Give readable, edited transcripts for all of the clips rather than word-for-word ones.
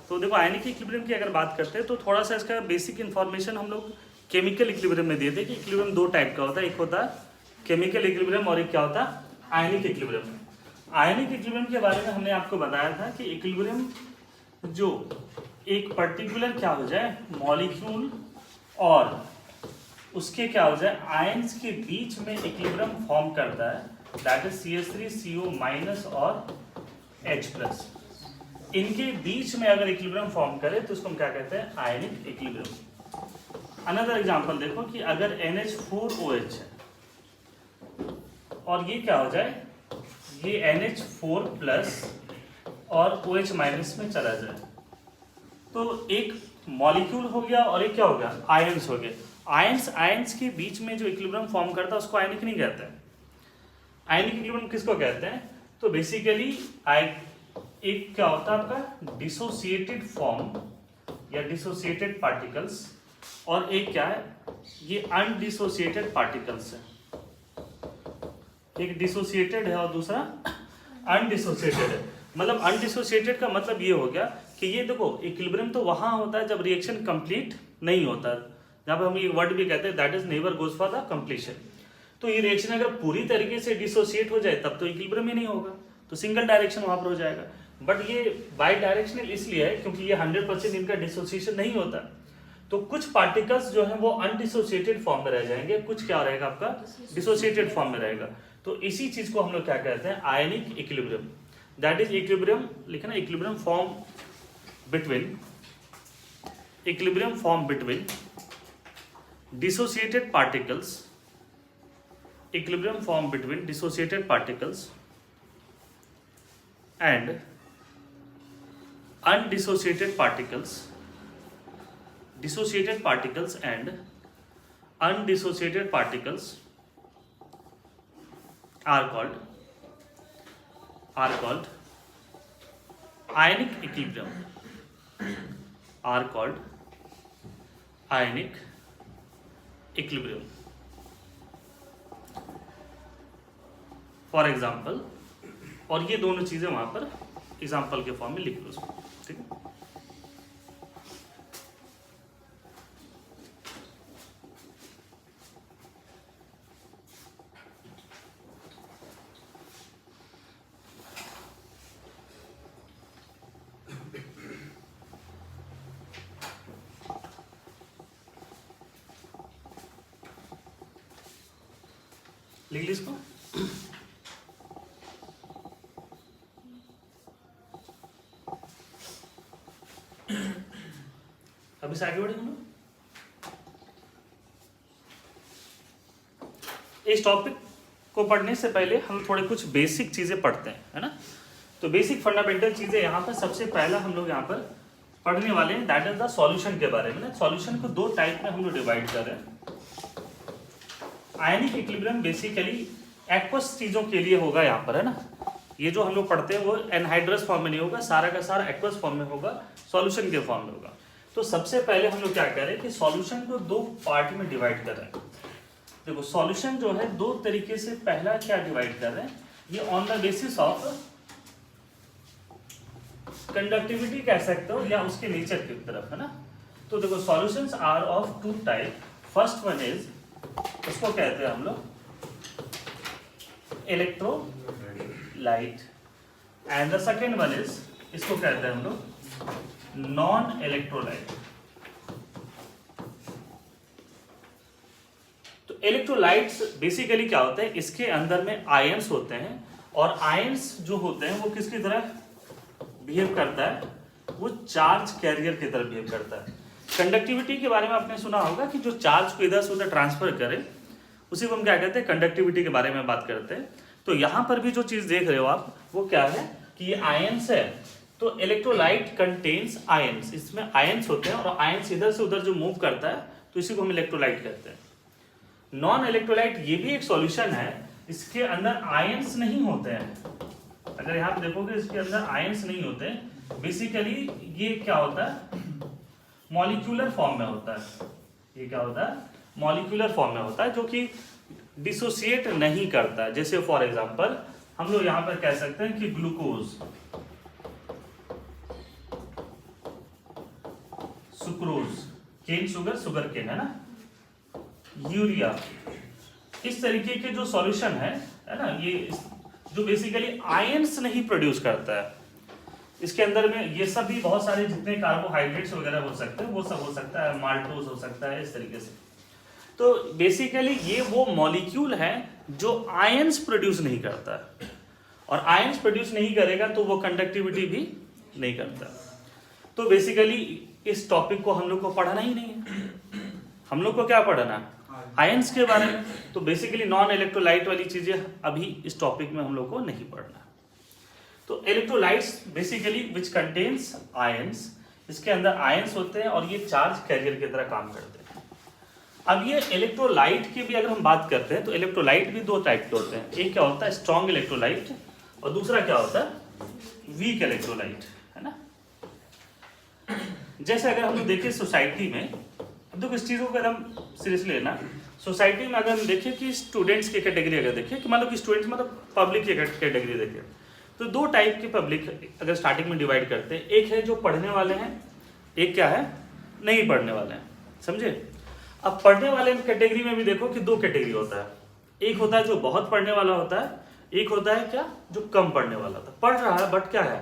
तो देखो ionic equilibrium की अगर बात करते हैं तो थोड़ा सा इसका बेसिक इन्फॉर्मेशन हम लोग केमिकल इक्विलिब्रियम में दिए थे कि इक्विलिब्रियम दो टाइप का होता है, एक होता है केमिकल इक्विलिब्रियम और एक क्या होता है आयनिक इक्विलिब्रियम। आयनिक इक्विलिब्रियम के बारे में हमने आपको बताया था कि इक्विलिब्रियम जो एक पर्टिकुलर क्या हो जाए मॉलिक्यूल और उसके क्या हो जाए आयंस के बीच में इक्विलिब्रियम फॉर्म करता है, दैट इज CH3CO- और H+। इनके बीच में अगर इक्विलिब्रियम फॉर्म करे तो उसको हम क्या कहते हैं आयनिक इक्विलिब्रियम। अनदर एग्जांपल देखो कि अगर NH4OH है और ये क्या हो जाए ये NH4+ और OH- में चला जाए, तो एक मॉलिक्यूल हो गया और एक क्या हो गया आयंस हो गया। आयंस के बीच में जो इक्विलिब्रियम फॉर्म करता है उसको आयनिक नहीं कहते हैं। आयनिक इक्विलिब्रियम किसको कहते हैं? तो बेसिकली एक क्या होता है आपका डिसोसिएटेड फॉर्म या डिसोसिएटेड पार्टिकल्स, और एक क्या है ये अनडिसोसिएटेड पार्टिकल्स है। एक डिसोसिएटेड है और दूसरा अनडिसोसिएटेड है। मतलब अनडिसोसिएटेड का मतलब ये हो गया कि ये देखो इक्विलिब्रियम तो वहां होता है जब रिएक्शन कंप्लीट नहीं होता, जहां पर हम ये वर्ड भी कहते हैं that is never goes for the completion. तो ये रिएक्शन अगर पूरी तरीके से डिसोसिएट हो जाए तब तो इक्विलिब्रियम ही नहीं होगा, तो सिंगल डायरेक्शन वहां पर हो जाएगा। बट ये बाई डायरेक्शनल इसलिए है क्योंकि ये 100% इनका डिसोसिएशन नहीं होता, तो कुछ पार्टिकल्स जो है वो अनडिसोसिएटेड फॉर्म में रह जाएंगे, कुछ क्या रहेगा आपका डिसोसिएटेड फॉर्म में रहेगा। तो इसी चीज को हम लोग क्या कहते हैं ionic equilibrium. That is equilibrium लिखना, equilibrium form between dissociated particles, equilibrium form between dissociated particles and undissociated particles, dissociated particles and undissociated particles are called ionic equilibrium, are called ionic equilibrium. For example, और ये दोनों चीजें वहां पर example के form में लिख लो उसको, ठीक है। लिख ली इसको। अभी से आगे बढ़ेंगे हम लोग। इस टॉपिक को पढ़ने से पहले हम थोड़े कुछ बेसिक चीजें पढ़ते हैं, है ना। तो बेसिक फंडामेंटल चीजें यहाँ पर सबसे पहला हम लोग यहाँ पर पढ़ने वाले हैं, दैट इज द सॉल्यूशन के बारे में। सॉल्यूशन को दो टाइप में हम लोग डिवाइड कर रहे हैं। आयनिक इक्विलिब्रियम बेसिकली एक्वस चीजों के लिए होगा यहाँ पर, है ना। ये जो हम लोग पढ़ते हैं वो एनहाइड्रस फॉर्म में नहीं होगा, सारा का सारा एक्वस फॉर्म में होगा, सॉल्यूशन के फॉर्म में होगा। तो सबसे पहले हम लोग क्या कर रहे हैं कि सॉल्यूशन को दो पार्ट में डिवाइड कर रहे हैं। देखो सॉल्यूशन जो है दो तरीके से, पहला क्या डिवाइड कर रहे हैं, ये on the basis of conductivity कह सकते हो या उसके नेचर की तरफ, है ना। तो देखो solutions are of two type. First one is, उसको कहते हैं हम लोग electrolyte, and the second one is, इसको कहते हैं हम लोग नॉन इलेक्ट्रोलाइट। तो इलेक्ट्रोलाइट्स बेसिकली क्या होता है, इसके अंदर में आयंस होते हैं, और आयंस जो होते हैं वो किसकी तरह बिहेव करता है, वो चार्ज कैरियर की तरह बिहेव करता है। कंडक्टिविटी के बारे में आपने सुना होगा कि जो चार्ज को इधर से उधर ट्रांसफर करे उसी को हम क्या कहते हैं कंडक्टिविटी के बारे में बात करते हैं। तो यहाँ पर भी जो चीज देख रहे हो आप वो क्या है कि ये आयंस है। तो इलेक्ट्रोलाइट कंटेन्स आयंस, इसमें आयंस होते हैं और आयंस इधर से उधर जो मूव करता है तो इसी को हम इलेक्ट्रोलाइट कहते हैं। नॉन इलेक्ट्रोलाइट ये भी एक सॉल्यूशन है, इसके अंदर आयंस नहीं होते हैं। अगर यहाँ पे देखोगे इसके अंदर आयंस नहीं होते, बेसिकली ये क्या होता है मॉलिक्यूलर फॉर्म में होता है। ये क्या होता है मॉलिक्यूलर फॉर्म में होता है, जो कि डिसोसिएट नहीं करता है। जैसे फॉर एग्जांपल हम लोग यहाँ पर कह सकते हैं कि glucose, sucrose, cane sugar, sugar cane, है ना, यूरिया, इस तरीके के जो सॉल्यूशन है ना, ये जो बेसिकली आयंस नहीं प्रोड्यूस करता है, इसके अंदर में ये सब भी बहुत सारे जितने कार्बोहाइड्रेट्स वगैरह हो सकते हैं वो सब हो सकता है, माल्टोज हो सकता है, इस तरीके से। तो बेसिकली ये वो मॉलिक्यूल है जो आयंस प्रोड्यूस नहीं करता है, और आयंस प्रोड्यूस नहीं करेगा तो वो कंडक्टिविटी भी नहीं करता। तो बेसिकली इस टॉपिक को हम लोग को पढ़ना ही नहीं है, हम लोग को क्या पढ़ना, आयंस के बारे में। तो बेसिकली नॉन इलेक्ट्रोलाइट वाली चीजें अभी इस टॉपिक में हम लोग को नहीं पढ़ना। तो electrolytes basically which contains ions, इसके अंदर आयंस होते हैं और ये चार्ज कैरियर की तरह काम करते हैं। अब ये इलेक्ट्रोलाइट की भी अगर हम बात करते हैं तो इलेक्ट्रोलाइट भी दो टाइप के होते हैं, एक क्या होता है स्ट्रॉन्ग इलेक्ट्रोलाइट और दूसरा क्या होता है वीक इलेक्ट्रोलाइट, है ना। जैसे अगर हम लोग देखें सोसाइटी में, अब देखो इस चीज़ को अगर हम सीरियसली लेना, सोसाइटी में अगर हम देखें कि स्टूडेंट्स की कैटेगरी अगर देखें कि मान लो कि स्टूडेंट्स मतलब पब्लिक की कैटेगरी देखें, तो दो टाइप की पब्लिक अगर स्टार्टिंग में डिवाइड करते हैं, एक है जो पढ़ने वाले हैं, एक क्या है नहीं पढ़ने वाले हैं, समझे। अब पढ़ने वाले कैटेगरी में भी देखो कि दो कैटेगरी होता है, एक होता है जो बहुत पढ़ने वाला होता है, एक होता है क्या जो कम पढ़ने वाला होता है, पढ़ रहा है बट क्या है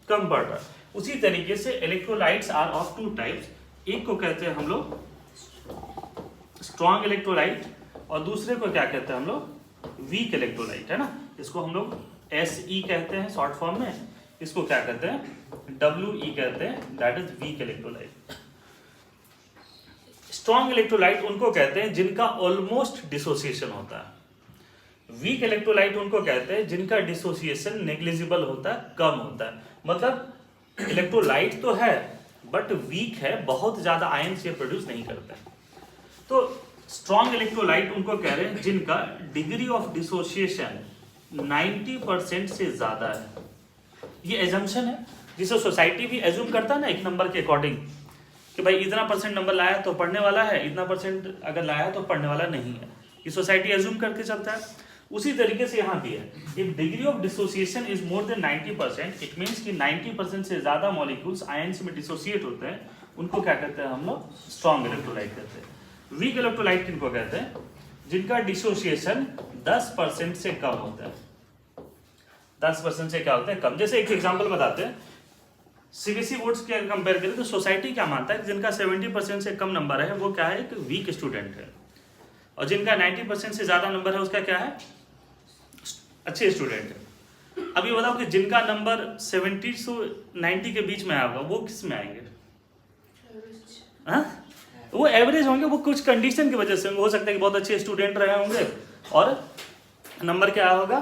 कम पढ़ रहा है। उसी तरीके से electrolytes are of two types, एक को कहते हैं हम लोग स्ट्रॉन्ग इलेक्ट्रोलाइट और दूसरे को क्या कहते हैं हम लोग वीक इलेक्ट्रोलाइट, है ना। इसको हम लोग SE कहते हैं शॉर्ट फॉर्म में, इसको क्या कहते हैं WE कहते हैं, that is weak electrolyte. Strong electrolyte उनको कहते हैं जिनका ऑलमोस्ट डिसोसिएशन होता है, वीक इलेक्ट्रोलाइट उनको कहते हैं जिनका डिसोसिएशन नेग्लिजिबल होता है, कम होता है। मतलब इलेक्ट्रोलाइट तो है बट वीक है, बहुत ज्यादा आयंस ये प्रोड्यूस नहीं करता है। तो स्ट्रॉन्ग इलेक्ट्रोलाइट उनको कह रहे हैं जिनका डिग्री ऑफ डिसोसिएशन 90% से ज्यादा है। ये एजम्पशन है जिसे सोसाइटी भी एज्यूम करता है ना एक नंबर के अकॉर्डिंग, कि भाई इतना परसेंट नंबर लाया तो पढ़ने वाला है, इतना परसेंट अगर लाया तो पढ़ने वाला नहीं है, ये सोसाइटी एज्यूम करके चलता है। उसी तरीके से यहाँ भी है, if degree of dissociation is more than 90%, it means कि 90% से ज्यादा मॉलिक्यूल्स आयंस में डिसोसिएट होते हैं, उनको क्या कहते हैं हम लोग स्ट्रॉन्ग इलेक्ट्रोलाइट कहते हैं। वीक इलेक्ट्रोलाइट किनको कहते हैं जिनका डिसोसिएशन 10% से कम होता है, 10% से क्या होता है कम। जैसे एक एग्जांपल बताते हैं, CBSE बोर्ड्स के कंपेयर करें तो सोसाइटी क्या मानता है कि जिनका 70% से कम नंबर है वो क्या है एक वीक स्टूडेंट है, और जिनका 90% से ज्यादा नंबर है उसका क्या है अच्छे स्टूडेंट है। अभी बताओ कि जिनका नंबर 70 से 90 के बीच में आएगा वो किस में आएंगे, हाँ वो एवरेज होंगे, वो कुछ कंडीशन की वजह से हो सकता है कि बहुत अच्छे स्टूडेंट रहे होंगे और नंबर क्या होगा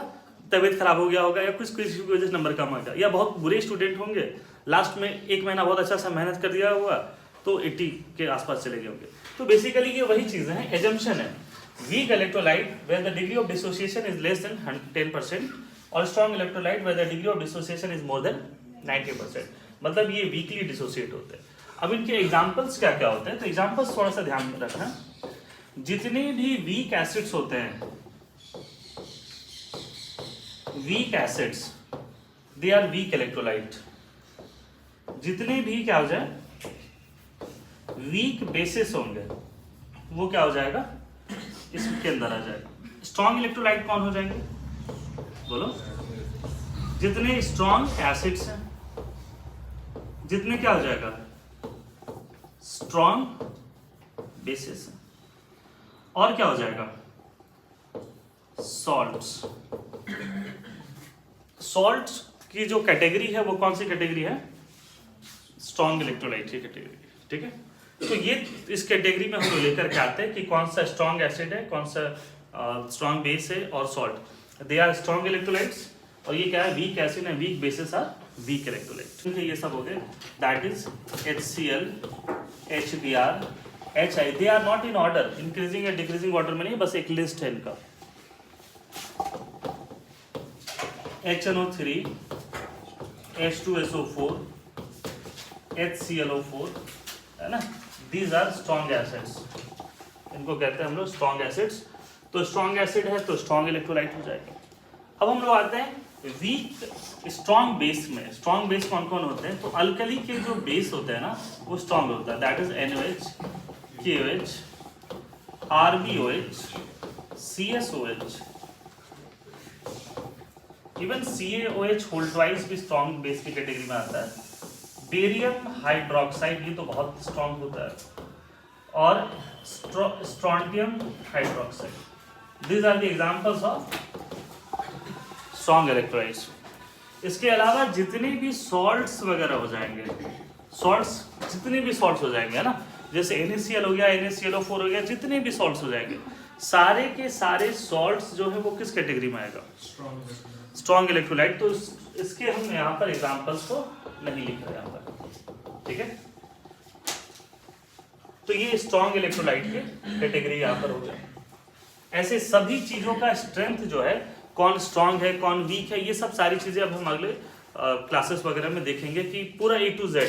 तबीयत खराब हो गया होगा या कुछ किसी की वजह से नंबर कम होगा, या बहुत बुरे स्टूडेंट होंगे लास्ट में एक महीना बहुत अच्छा सा मेहनत कर दिया हुआ तो 80 के आसपास चले गए होंगे। तो बेसिकली ये वही चीजें हैं, एजम्पशन है। Weak electrolyte where the degree of dissociation is less than 10% और strong electrolyte where the degree of dissociation is more than 90%, मतलब ये वीकली डिसोसिएट होते हैं। अब इनके एग्जाम्पल्स क्या क्या होते हैं, तो एग्जाम्पल्स थोड़ा सा ध्यान में रखना। जितने भी वीक एसिड्स होते हैं, weak acids they are weak electrolyte. जितने भी क्या हो जाए वीक बेसिस होंगे वो क्या हो जाएगा इसके अंदर आ जाएगा। स्ट्रॉन्ग इलेक्ट्रोलाइट कौन हो जाएंगे बोलो, जितने स्ट्रॉन्ग एसिड्स हैं, जितने क्या हो जाएगा स्ट्रॉन्ग बेसिस, और क्या हो जाएगा सॉल्ट्स। सॉल्ट्स की जो कैटेगरी है वो कौन सी कैटेगरी है स्ट्रॉन्ग इलेक्ट्रोलाइट की कैटेगरी, ठीक है। तो ये इस कैटेगरी में हम लोग लेकर के आते हैं कि कौन सा स्ट्रॉन्ग एसिड है, कौन सा स्ट्रॉन्ग बेस है, और salt they are strong electrolytes, और ये क्या है वीक एसिड है, weak bases are weak electrolyte. ये सब हो गए, that is HCl, HBr, HI, they are not in order, increasing या डिक्रीजिंग ऑर्डर में नहीं, बस एक लिस्ट है इनका। HNO3, H2SO4, HClO4, है ना, दीज आर स्ट्रॉन्ग एसिड्स, इनको कहते हैं हम लोग स्ट्रॉन्ग एसिड्स। तो स्ट्रॉन्ग एसिड है तो स्ट्रॉन्ग इलेक्ट्रोलाइट हो जाएगा। अब हम लोग आते हैं वीक स्ट्रॉन्ग बेस में, स्ट्रॉन्ग बेस कौन कौन होते हैं? तो अल्कली के जो बेस होते हैं ना वो स्ट्रॉन्ग होता है, that is NaOH, KOH, RbOH, CSOH, even CaOH whole twice भी स्ट्रॉन्ग बेस की कैटेगरी में आता है। बेरियम हाइड्रोक्साइड ये तो बहुत स्ट्रॉन्ग होता है, और strontium hydroxide, these are the examples of strong electrolytes। इसके अलावा जितने भी सॉल्ट्स वगैरह हो जाएंगे, सॉल्ट्स जितने भी सॉल्ट्स हो जाएंगे है ना, जैसे NaCl हो गया, NaClO4 हो गया, जितने भी सॉल्ट्स हो जाएंगे, सारे के सारे सॉल्ट्स जो है वो किस कैटेगरी में आएगा? Strong electrolyte. तो इसके हम यहाँ पर एग्जांपल्स को नहीं लिख रहे यहाँ पर, ठीक है। तो ये स्ट्रॉन्ग इलेक्ट्रोलाइट के कैटेगरी यहाँ पर हो गया। ऐसे सभी चीजों का स्ट्रेंथ जो है, कौन स्ट्रॉन्ग है कौन वीक है, ये सब सारी चीजें अब हम अगले क्लासेस वगैरह में देखेंगे कि पूरा A to Z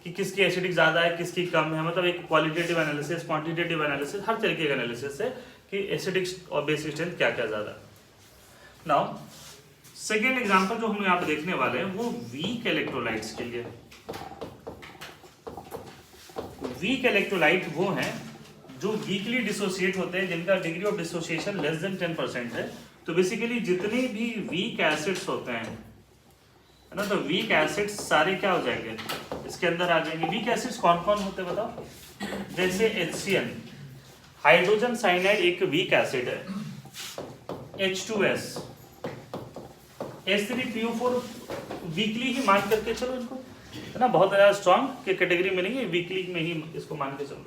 कि किसकी एसिडिक ज्यादा है किसकी कम है, मतलब एक क्वालिटेटिव एनालिसिस, क्वांटिटेटिव एनालिसिस, हर तरीके का एनालिसिस है कि एसिडिक और बेसिक स्ट्रेंथ क्या क्या ज्यादा है। नाउ सेकेंड एग्जाम्पल जो हम यहाँ पे देखने वाले हैं वो वीक इलेक्ट्रोलाइट्स के लिए। वीक इलेक्ट्रोलाइट वो हैं जो वीकली डिसोसिएट होते हैं, जिनका degree of dissociation less than 10% है। तो बेसिकली जितने भी वीक एसिड्स होते हैं है ना, तो वीक एसिड्स सारे क्या हो जाएंगे? इसके अंदर आ जाएंगे। वीक एसिड्स कौन कौन होते हैं बताओ? जैसे HCl, हाइड्रोजन साइनाइड एक वीक एसिड है। H2S, H3PO4 वीकली ही मान करके चलो इनको, है ना, बहुत ज़्यादा स्ट्रॉन्ग के कैटेगरी में नहीं है, वीकली में ही इसको मान के चलो।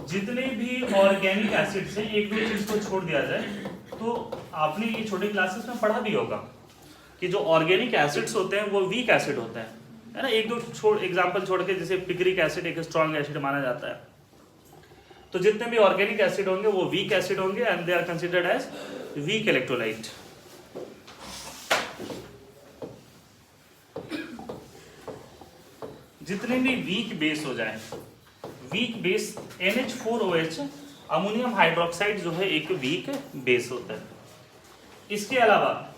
जितने भी ऑर्गेनिक एसिड्स हैं, एक दो चीज को छोड़ दिया जाए तो आपने ये छोटे क्लासेस में पढ़ा भी होगा कि जो ऑर्गेनिक एसिड्स होते हैं वो वीक एसिड होते हैं, है ना। एक दो एग्जांपल छोड़ के, जैसे पिक्रिक एसिड एक स्ट्रॉन्ग एसिड माना जाता है। तो जितने भी ऑर्गेनिक एसिड होंगे वो वीक एसिड होंगे and they are considered as weak electrolyte. जितने भी वीक बेस हो जाए, weak base NH4OH ammonium hydroxide जो है एक वीक बेस होता है। इसके अलावा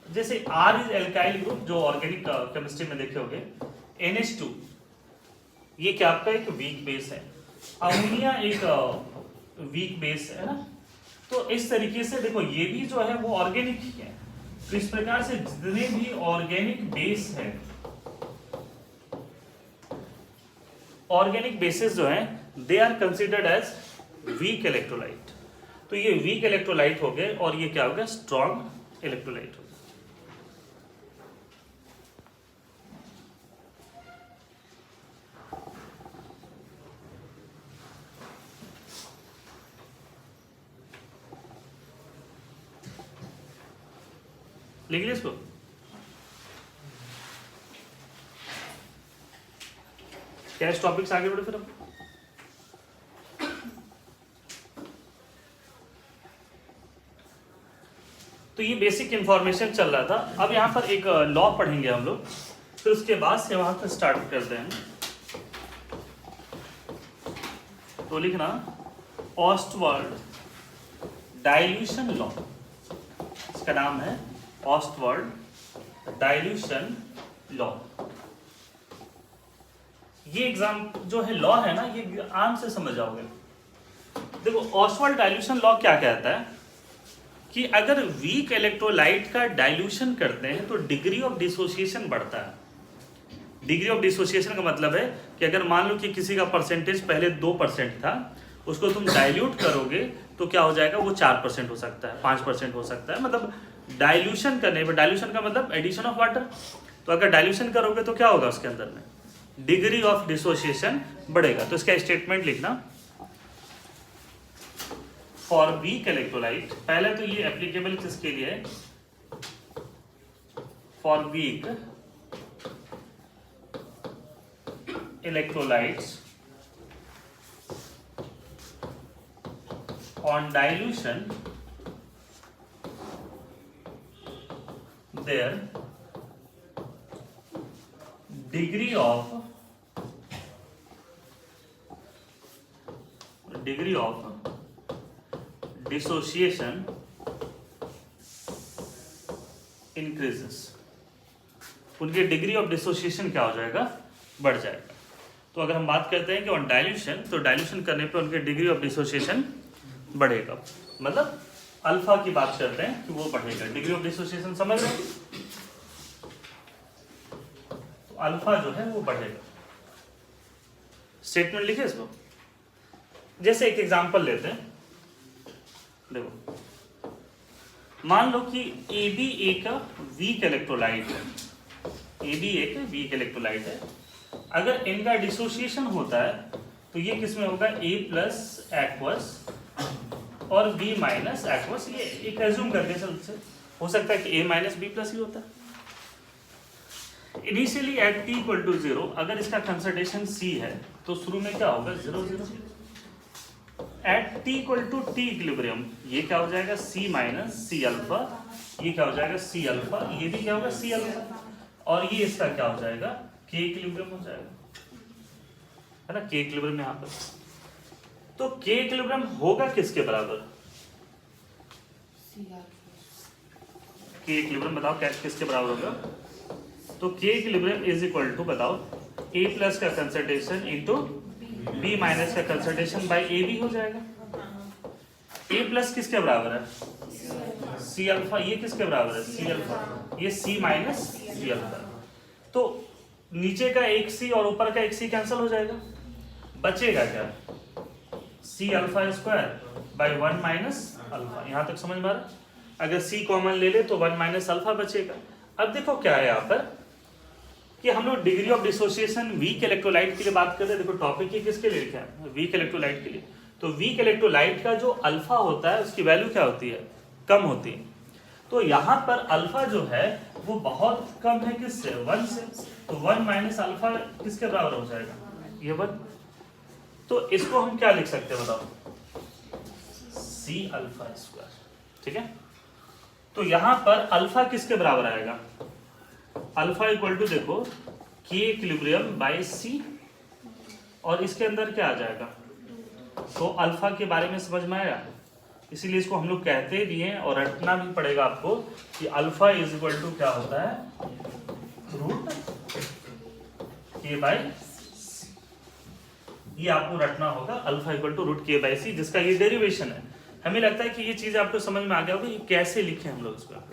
जैसे R इज एल्काइल ग्रुप जो ऑर्गेनिक केमिस्ट्री में देखे होंगे, NH2 ये क्या आपका एक वीक बेस है, अमोनिया एक वीक बेस है ना। तो इस तरीके से देखो ये भी जो है वो ऑर्गेनिक ही है। तो इस प्रकार से जितने भी ऑर्गेनिक बेस है, ऑर्गेनिक बेसिस जो हैं they are considered as weak electrolyte. तो ये वीक इलेक्ट्रोलाइट हो गए और ये क्या हो गया? स्ट्रॉन्ग इलेक्ट्रोलाइट हो गया। लिख लिया इसको? क्या इस टॉपिक से आगे बढ़े फिर हम? तो ये बेसिक इंफॉर्मेशन चल रहा था। अब यहाँ पर एक लॉ पढ़ेंगे हम लोग, फिर उसके बाद से वहां से स्टार्ट करते हैं। तो लिखना ऑस्टवर्ड डाइल्यूशन लॉ, इसका नाम है ऑस्टवर्ड डाइल्यूशन लॉ। ये एग्जाम जो है लॉ है ना, ये आराम से समझ जाओगे। देखो ऑस्टवर्ड डाइल्यूशन लॉ क्या कहता है कि अगर वीक इलेक्ट्रोलाइट का डाइल्यूशन करते हैं तो डिग्री ऑफ डिसोसिएशन बढ़ता है। डिग्री ऑफ डिसोसिएशन का मतलब है कि अगर मान लो कि किसी का परसेंटेज पहले 2% था, उसको तुम डाइल्यूट करोगे तो क्या हो जाएगा? वो 4% हो सकता है, 5% हो सकता है। मतलब डाइल्यूशन करने पर, डाइल्यूशन का मतलब एडिशन ऑफ वाटर, तो अगर डाइल्यूशन करोगे तो क्या होगा? उसके अंदर में डिग्री ऑफ डिसोसिएशन बढ़ेगा। तो इसका स्टेटमेंट लिखना फॉर वीक इलेक्ट्रोलाइट। पहले तो ये एप्लीकेबल किसके लिए है? For weak electrolytes on dilution their degree of dissociation increases, उनकी डिग्री ऑफ डिसोसिएशन क्या हो जाएगा, बढ़ जाएगा। तो अगर हम बात करते हैं कि ऑन डाइल्यूशन, तो डाइल्यूशन करने पे उनकी डिग्री ऑफ डिसोसिएशन बढ़ेगा, मतलब अल्फा की बात करते हैं कि वो बढ़ेगा, डिग्री ऑफ डिसोसिएशन समझ रहे हैं, तो अल्फा जो है वो बढ़ेगा। स्टेटमेंट लिखे इसको, जैसे एक एग्जांपल लेते हैं, देखो मान लो कि AB एक वीक इलेक्ट्रोलाइट है, AB एक वीक इलेक्ट्रोलाइट है, अगर इनका डिसोसिएशन होता है तो ये किस में होगा, A प्लस एक्वस और B माइनस एक्वस, ये एक एज्यूम करके चलते, हो सकता है कि A माइनस B प्लस ही होता है। Initially at T equal to 0 अगर इसका कंसंट्रेशन C है तो शुरू में क्या होगा, 0 0। At T equal to T equilibrium ये क्या हो जाएगा, C माइनस C अल्फा, ये क्या हो जाएगा C अल्फा, ये भी क्या होगा C अल्फा, और ये इसका क्या हो जाएगा, K इक्विलिब्रियम हो जाएगा, है ना, K इक्विलिब्रियम यहाँ पर। तो K इक्विलिब्रियम होगा किसके बराबर, K इक्विलिब्रियम बताओ क्या किसके बराबर होगा, तो K equilibrium is equal to बताओ A प्लस का कंसंट्रेशन इंटू B माइनस का कंसंट्रेशन बाई A भी हो जाएगा। A प्लस किसके बराबर है, C अल्फा, ये किसके बराबर है, C अल्फा, ये C माइनस C अल्फा। तो नीचे का एक C और ऊपर का एक C कैंसिल हो जाएगा, बचेगा क्या, C alpha square by 1 minus alpha. यहाँ तक समझ में आ रहा, अगर C कॉमन ले ले तो 1 माइनस अल्फा बचेगा। अब देखो क्या है यहाँ पर कि हम लोग degree of dissociation weak electrolyte के लिए बात कर रहे हैं। देखो टॉपिक ही किसके लिए लिखा है, वीक इलेक्ट्रोलाइट के लिए। तो वीक इलेक्ट्रोलाइट का जो अल्फा होता है उसकी वैल्यू क्या होती है, कम होती है। तो यहाँ पर अल्फा जो है वो बहुत कम है, किससे, 1 से, तो 1 माइनस अल्फा किसके बराबर हो जाएगा, ये 1। तो इसको हम क्या लिख सकते हैं बताओ, C अल्फा स्क्वायर, ठीक है। तो यहाँ पर अल्फा किसके बराबर आएगा, अल्फा इक्वल टू देखो K इक्विलिब्रियम बाई C, और इसके अंदर क्या आ जाएगा, तो अल्फा के बारे में समझ में आया, इसीलिए इसको हम लोग कहते भी हैं और रटना भी पड़ेगा आपको कि अल्फा इज इक्वल टू क्या होता है, रूट K बाई C। ये आपको रटना होगा, alpha equal to root K by C, जिसका ये डेरिवेशन है। हमें लगता है कि ये चीज आपको समझ में आ गया होगा, ये कैसे लिखे हम लोग इसको।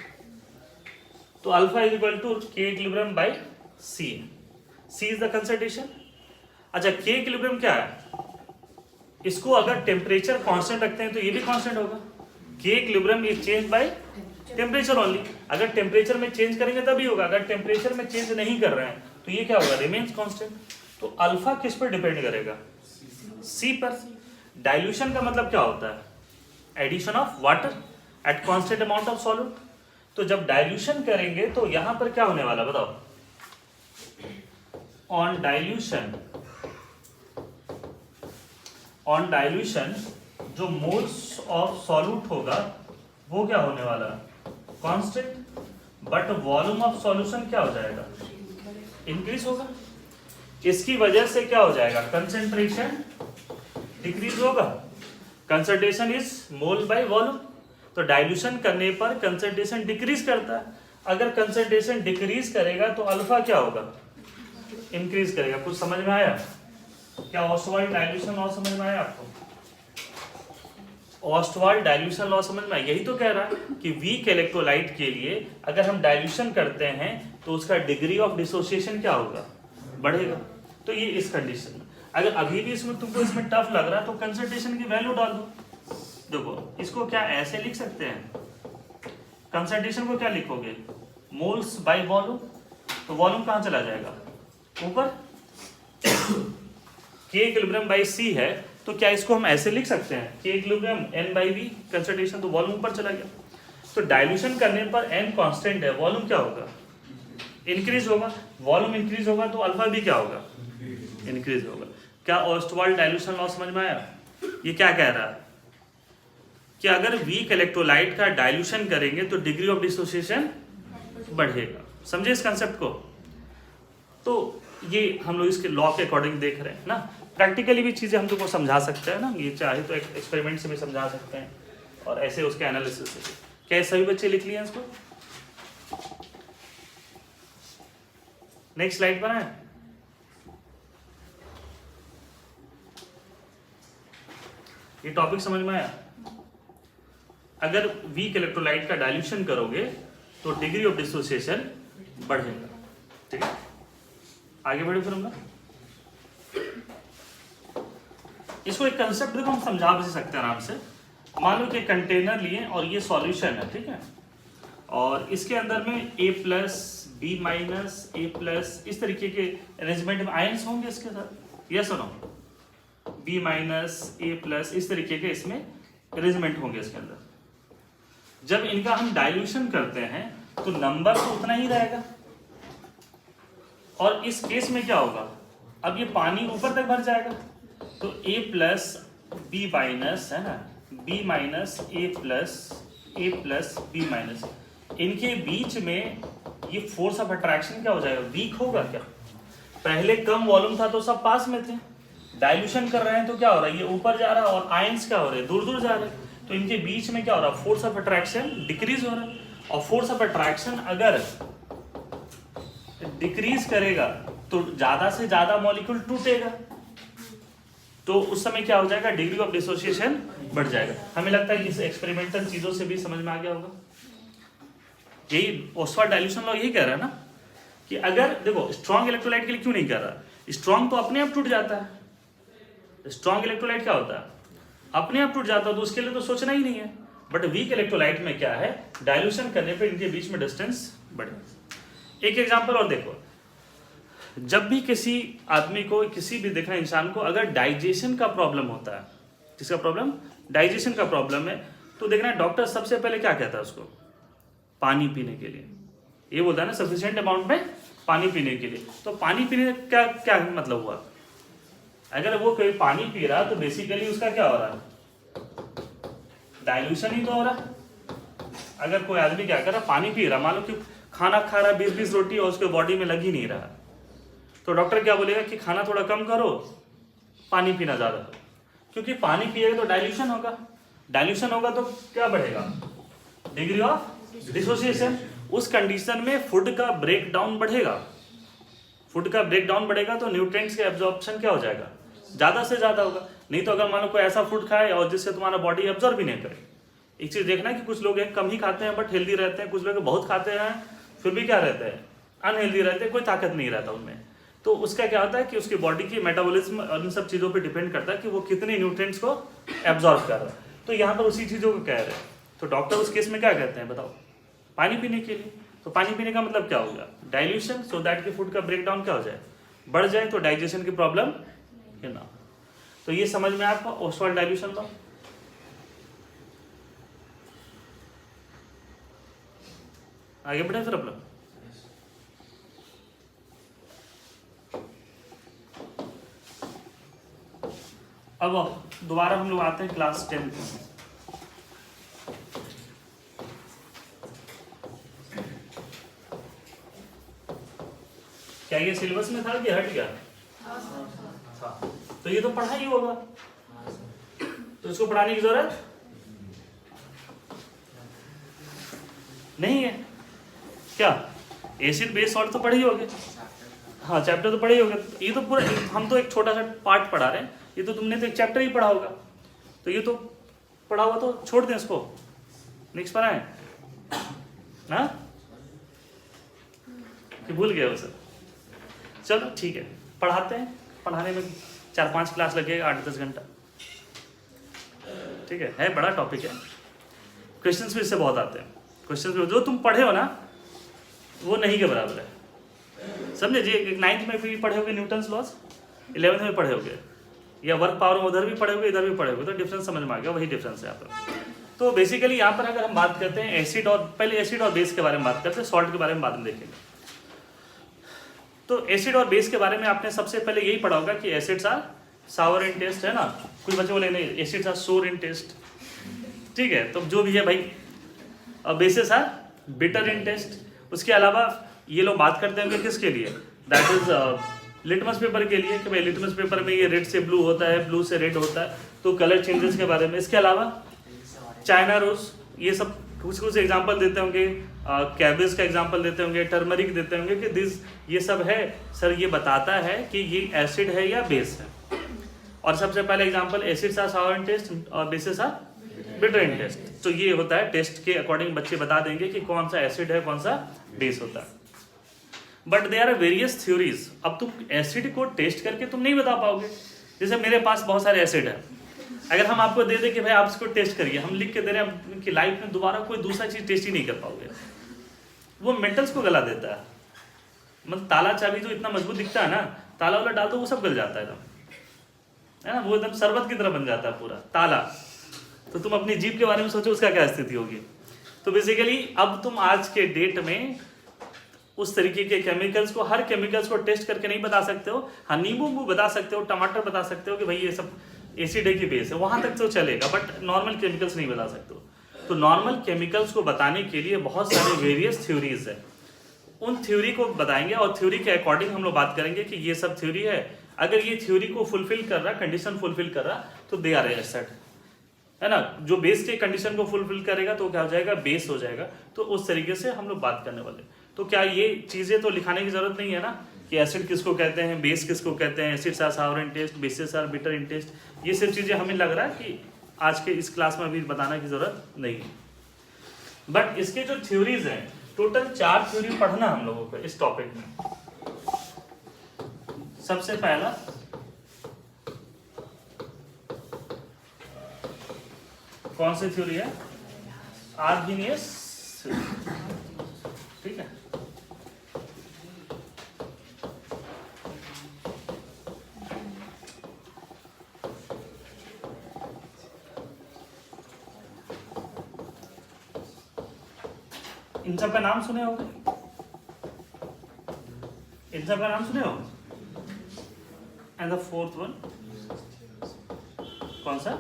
तो alpha is equal to K equilibrium by C, C is the concentration. अच्छा K इक्विलिब्रियम क्या है, इसको अगर टेम्परेचर कांस्टेंट रखते हैं तो ये भी कांस्टेंट होगा। K equilibrium is change by temperature only, अगर टेम्परेचर में चेंज करेंगे तभी होगा, अगर टेम्परेचर में चेंज नहीं कर रहे हैं तो ये क्या होगा, रिमेन्स कांस्टेंट। तो अल्फा किस पर डिपेंड करेगा, C पर। डाइल्यूशन का मतलब क्या होता है, addition of water at constant amount of solute. तो जब डाइल्यूशन करेंगे तो यहां पर क्या होने वाला बताओ, ऑन डाइल्यूशन जो मोल्स ऑफ सॉल्यूट होगा वो क्या होने वाला, constant, but volume of solution क्या हो जाएगा, इंक्रीज होगा। इसकी वजह से क्या हो जाएगा, कंसेंट्रेशन डिक्रीज होगा, concentration is mole by volume. तो डाइल्यूशन करने पर कंसंट्रेशन डिक्रीज करता है, अगर कंसंट्रेशन डिक्रीज करेगा तो अल्फा क्या होगा, इंक्रीज करेगा। कुछ समझ में आया क्या, ऑस्टवाल्ड डाइल्यूशन लॉ समझ में आया आपको, ऑस्टवाल्ड डाइल्यूशन लॉ समझ में आया। यही तो कह रहा है कि वीक इलेक्ट्रोलाइट के लिए अगर हम डाइल्यूशन करते हैं तो उसका डिग्री ऑफ डिसोसिएशन क्या होगा, बढ़ेगा। तो ये इस कंडीशन में, अगर अभी भी इसमें तुमको इसमें टफ लग रहा है तो कंसंट्रेशन की वैल्यू डाल दो। देखो इसको क्या ऐसे लिख सकते हैं, कंसंट्रेशन को क्या लिखोगे, मोल्स बाय वॉल्यूम, तो वॉल्यूम कहां चला जाएगा, ऊपर। K इक्विलिब्रियम बाय C है तो क्या इसको हम ऐसे लिख सकते हैं, K equilibrium N by V, concentration तो वॉल्यूम ऊपर चला गया। तो डाइल्यूशन करने पर N कांस्टेंट है, वॉल्यूम क्या होगा, इंक्रीज होगा। वॉल्यूम इंक्रीज होगा तो अल्फा भी क्या होगा, इंक्रीज होगा। क्या ऑस्टवाल्ड डाइल्यूशन लॉ समझ में आया, ये क्या कह रहा है कि अगर वीक इलेक्ट्रोलाइट का डाइल्यूशन करेंगे तो डिग्री ऑफ डिसोसिएशन बढ़ेगा। समझे इस कंसेप्ट को। तो ये हम लोग इसके लॉ के अकॉर्डिंग देख रहे हैं ना, प्रैक्टिकली भी चीज़ें हम तुमको समझा सकते हैं ना, ये चाहे तो एक्सपेरिमेंट से भी समझा सकते हैं और ऐसे उसके एनालिसिस से। क्या सभी बच्चे लिख लिए हैं इसको। नेक्स्ट स्लाइड पर है। ये टॉपिक समझ में आया? अगर वीक इलेक्ट्रोलाइट का डाइल्यूशन करोगे तो डिग्री ऑफ डिसोसिएशन बढ़ेगा। ठीक है, आगे बढ़े फिर हम लोग। इसको एक कंसेप्ट देखो हम समझा भी सकते हैं आराम से। मान लो कि कंटेनर लिए और ये सॉल्यूशन है, ठीक है, और इसके अंदर में A plus B minus A plus इस तरीके के अरेंजमेंट में आयंस होंगे इसके साथ, यस और no? B minus A plus इस तरीके के इसमें अरेंजमेंट होंगे इसके अंदर। जब इनका हम डाइल्यूशन करते हैं तो नंबर तो उतना ही रहेगा, और इस केस में क्या होगा, अब ये पानी ऊपर तक भर जाएगा तो A प्लस B माइनस है ना, B minus A plus B minus, इनके बीच में ये फोर्स ऑफ अट्रैक्शन क्या हो जाएगा, वीक होगा क्या? पहले कम वॉल्यूम था तो सब पास में थे, डाइल्यूशन कर रहे हैं तो क्या हो रहा है, ये ऊपर जा रहा है और आयंस क्या हो रहे हैं, दूर दूर जा रहे हैं, तो इनके बीच में क्या हो रहा है, फोर्स ऑफ अट्रैक्शन डिक्रीज हो रहा है। और फोर्स ऑफ अट्रैक्शन अगर डिक्रीज करेगा तो ज्यादा से ज्यादा मॉलिक्यूल टूटेगा, तो उस समय क्या हो जाएगा, डिग्री ऑफ डिसोसिएशन बढ़ जाएगा। हमें लगता है कि इस एक्सपेरिमेंटल चीजों से भी समझ में आ गया होगा। यही ऑस्वाल्ड डाइल्यूशन लॉ यही कह रहा है ना, कि अगर देखो स्ट्रॉन्ग इलेक्ट्रोलाइट के लिए क्यों नहीं कह रहा, स्ट्रॉन्ग तो अपने आप टूट जाता है। स्ट्रॉन्ग इलेक्ट्रोलाइट क्या होता है, अपने आप टूट जाता है, तो उसके लिए तो सोचना ही नहीं है। बट वीक इलेक्ट्रोलाइट में क्या है, डाइल्यूशन करने पे इनके बीच में डिस्टेंस बढ़े। एक एग्जांपल और देखो, जब भी किसी आदमी को, किसी भी देखना इंसान को अगर डाइजेशन का प्रॉब्लम होता है, किसका प्रॉब्लम, डाइजेशन का प्रॉब्लम है, तो देखना डॉक्टर सबसे पहले क्या कहता है उसको, पानी पीने के लिए। ये बोलता है ना सफिशिएंट अमाउंट में पानी पीने के लिए। तो पानी पीने का क्या मतलब हुआ, अगर वो कोई पानी पी रहा तो बेसिकली उसका क्या हो रहा है, डाइल्यूशन ही तो हो रहा है। अगर कोई आदमी क्या कर रहा, पानी पी रहा, मान लो कि खाना खा रहा 20-20 रोटी और उसके बॉडी में लग ही नहीं रहा, तो डॉक्टर क्या बोलेगा कि खाना थोड़ा कम करो, पानी पीना ज्यादा करो, क्योंकि पानी पिएगा तो डाइल्यूशन होगा, डाइल्यूशन होगा तो क्या बढ़ेगा, डिग्री ऑफ डिसोसिएशन। उस कंडीशन में फूड का ब्रेक डाउन बढ़ेगा, फूड का ब्रेक डाउन बढ़ेगा तो न्यूट्रिएंट्स का एब्जॉर्प्शन क्या हो जाएगा, ज्यादा से ज्यादा होगा। नहीं तो अगर मान लो कोई ऐसा फूड खाए और जिससे तुम्हारा बॉडी एब्जॉर्ब भी नहीं करे। एक चीज देखना कि कुछ लोग कम ही खाते हैं बट हेल्दी रहते हैं, कुछ लोग बहुत खाते हैं फिर भी क्या रहते हैं, अनहेल्दी रहते हैं, कोई ताकत नहीं रहता उनमें। तो उसका क्या होता है कि उसकी बॉडी की मेटाबॉलिज्म और इन सब चीज़ों पे डिपेंड करता है कि वो कितने न्यूट्रिएंट्स को एब्जॉर्ब कर रहा है। तो यहाँ पर उसी चीज़ों को कह रहे हैं। तो डॉक्टर उस केस में क्या कहते हैं बताओ, पानी पीने के लिए। तो पानी पीने का मतलब क्या होगा, डाइल्यूशन, सो दैट कि फूड का ब्रेक डाउन क्या हो जाए, बढ़ जाए, तो डाइजेशन की प्रॉब्लम ना हो। तो ये समझ में आपको ऑस्वाल्ड डाइल्यूशन लॉ। आगे बढ़े फिर अपना। अब दोबारा हम लोग आते हैं क्लास 10 में। क्या ये सिलेबस में था कि हट गया था? तो ये तो पढ़ा ही होगा, तो इसको पढ़ाने की जरूरत नहीं है क्या? एसिड बेस सॉल्ट तो पढ़े ही होगे, हाँ चैप्टर तो पढ़े ही होगे। ये तो पूरा, हम तो एक छोटा सा पार्ट पढ़ा रहे हैं, ये तो तुमने तो एक चैप्टर ही पढ़ा होगा, तो ये तो पढ़ा हुआ तो छोड़ दें इसको, नेक्स्ट पर आए ना कि भूल गए वो सब। चलो ठीक है, पढ़ाते हैं, पढ़ाने में 4-5 क्लास लगेगा, 8-10 घंटा, ठीक है बड़ा टॉपिक है। क्वेश्चंस भी इससे बहुत आते हैं, क्वेश्चंस भी जो तुम पढ़े हो ना वो नहीं के बराबर है, समझे जी। 9th में भी पढ़े होगे न्यूटन्स लॉज, 11th में पढ़े होगे, या वर्क पावर में उधर भी पढ़े होगे इधर भी पढ़े होगे, तो डिफरेंस समझ में आ गया, वही डिफरेंस है यहाँ पर। तो बेसिकली यहाँ पर अगर हम बात करते हैं एसिड और, पहले एसिड और बेस के बारे में बात करते हैं, सॉल्ट के बारे में बाद में देखेंगे। तो एसिड और बेस के बारे में आपने सबसे पहले यही पढ़ा होगा कि acids are sour in taste, है ना। कुछ बच्चे बोले नहीं एसिड्स आर सोर इन टेस्ट, ठीक है, तो जो भी है भाई, और bases are bitter in taste. उसके अलावा ये लोग बात करते हैं कि किसके लिए, दैट इज लिटमस पेपर के लिए, कि भाई लिटमस पेपर में ये रेड से ब्लू होता है, ब्लू से रेड होता है, तो कलर चेंजेस के बारे में। इसके अलावा चाइना रोज, ये सब कुछ कुछ एग्जांपल देते होंगे, कैबेज का एग्जांपल देते होंगे, टर्मरिक देते होंगे कि दिस ये सब है सर, ये बताता है कि ये एसिड है या बेस है। और सबसे पहले example acids are sour in taste और bases are bitter in taste. तो ये होता है टेस्ट के अकॉर्डिंग बच्चे बता देंगे कि कौन सा एसिड है कौन सा बेस होता है। But there are various theories. अब तुम एसिड को टेस्ट करके तुम नहीं बता पाओगे। जैसे मेरे पास बहुत सारे एसिड है, अगर हम आपको दे दें कि भाई आप इसको टेस्ट करिए, हम लिख के दे रहे हैं कि लाइफ में दोबारा कोई दूसरा चीज टेस्ट ही नहीं कर पाओगे, वो मेंटल्स को गला देता है। मतलब ताला चाबी जो इतना मजबूत दिखता है ना, ताला वाला डाल दो वो सब गल जाता है एकदम, है ना, वो एकदम शरबत की तरह बन जाता है पूरा ताला। तो तुम अपनी जीभ के बारे में सोचो उसका क्या स्थिति होगी। तो बेसिकली अब तुम आज के डेट में उस तरीके के केमिकल्स को, हर केमिकल्स को टेस्ट करके नहीं बता सकते हो। हाँ, नींबू बता सकते हो, टमाटर बता सकते हो कि भाई ये सब एसिड है कि बेस है, वहां तक तो चलेगा, बट नॉर्मल केमिकल्स नहीं बता सकते हो। तो नॉर्मल केमिकल्स को बताने के लिए बहुत सारे वेरियस थ्योरीज है, उन थ्योरी को बताएंगे और थ्योरी के अकॉर्डिंग हम लोग बात करेंगे कि ये सब थ्योरी है, अगर ये थ्योरी को फुलफिल कर रहा, कंडीशन फुलफिल कर रहा, तो दे आर एसिड, है ना। जो बेस के कंडीशन को फुलफिल करेगा तो क्या हो जाएगा, बेस हो जाएगा। तो उस तरीके से हम लोग बात करने वाले। तो क्या ये चीजें तो लिखाने की जरूरत नहीं है ना कि एसिड किसको कहते हैं, बेस किसको कहते हैं, acids are sour in taste, bases are bitter in taste, ये सब चीजें हमें लग रहा है कि आज के इस क्लास में अभी बताने की जरूरत नहीं है। बट इसके जो थ्योरीज हैं, टोटल 4 थ्योरी पढ़ना हम लोगों को इस टॉपिक में। सबसे पहला कौन सी थ्योरी है, आर्गेनियस, ठीक है। इन सब का नाम सुने होंगे, इन सब का नाम सुने होंगे। एंड द फोर्थ वन कौन सा,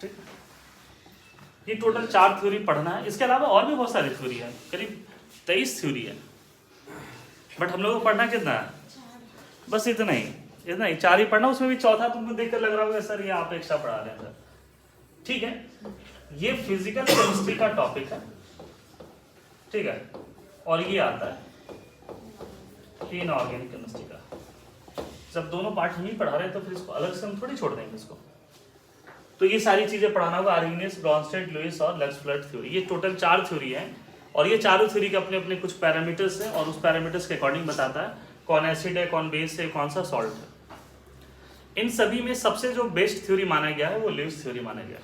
ठीक। ये टोटल 4 थ्योरी पढ़ना है। इसके अलावा और भी बहुत सारी थ्योरी है, करीब 23 थ्योरी है, बट हम लोगों को पढ़ना कितना है, बस इतना ही 4 ही पढ़ना। उसमें भी चौथा तुमको देखकर लग रहा होगा सर ये आप एक्स्ट्रा पढ़ा रहे हैं सर, ठीक है। ये फिजिकल केमिस्ट्री का टॉपिक है, ठीक है, और ये आता है इनऑर्गेनिक केमिस्ट्री का। जब दोनों पार्ट हम ही पढ़ा रहे हैं तो फिर इसको अलग से हम थोड़ी छोड़ देंगे इसको। तो ये सारी चीजें पढ़ाना होगा, आर्गेनियस, ब्रॉन्स्टेड, लुईस और लक्स फ्लड थ्योरी। ये टोटल 4 थ्योरी है और ये चारों थ्योरी के अपने अपने कुछ पैरामीटर्स हैं और उस पैरामीटर्स के अकॉर्डिंग बताता है कौन एसिड है, कौन बेस है, कौन सा सॉल्ट है। इन सभी में सबसे जो बेस्ट थ्योरी माना गया है वो लुईस थ्योरी माना गया,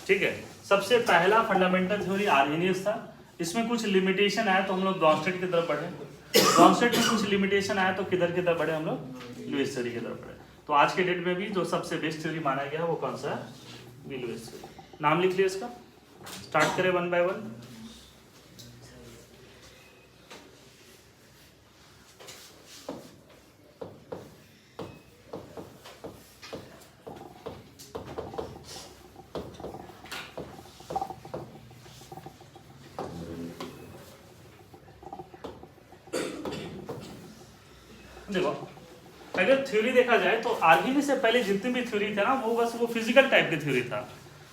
ठीक है। सबसे पहला फंडामेंटल थ्योरी आर्गेनियस था। इसमें कुछ लिमिटेशन आया तो हम लोग ब्रॉन्स्टेड की तरफ बढ़े, ब्रॉन्स्टेड में कुछ लिमिटेशन आया तो किधर की तरफ बढ़े, हम लोग लुईस थ्योरी की तरफ बढ़े। तो आज के डेट में भी जो सबसे बेस्ट थ्योरी माना गया वो कौन सा है, लुईस थ्योरी। नाम लिख लिया इसका, स्टार्ट करें 1 बाय 1। देखो, अगर थ्योरी देखा जाए तो आर्गेनियस से पहले जितनी भी थ्योरी थे ना वो बस वो फिजिकल टाइप की थ्योरी था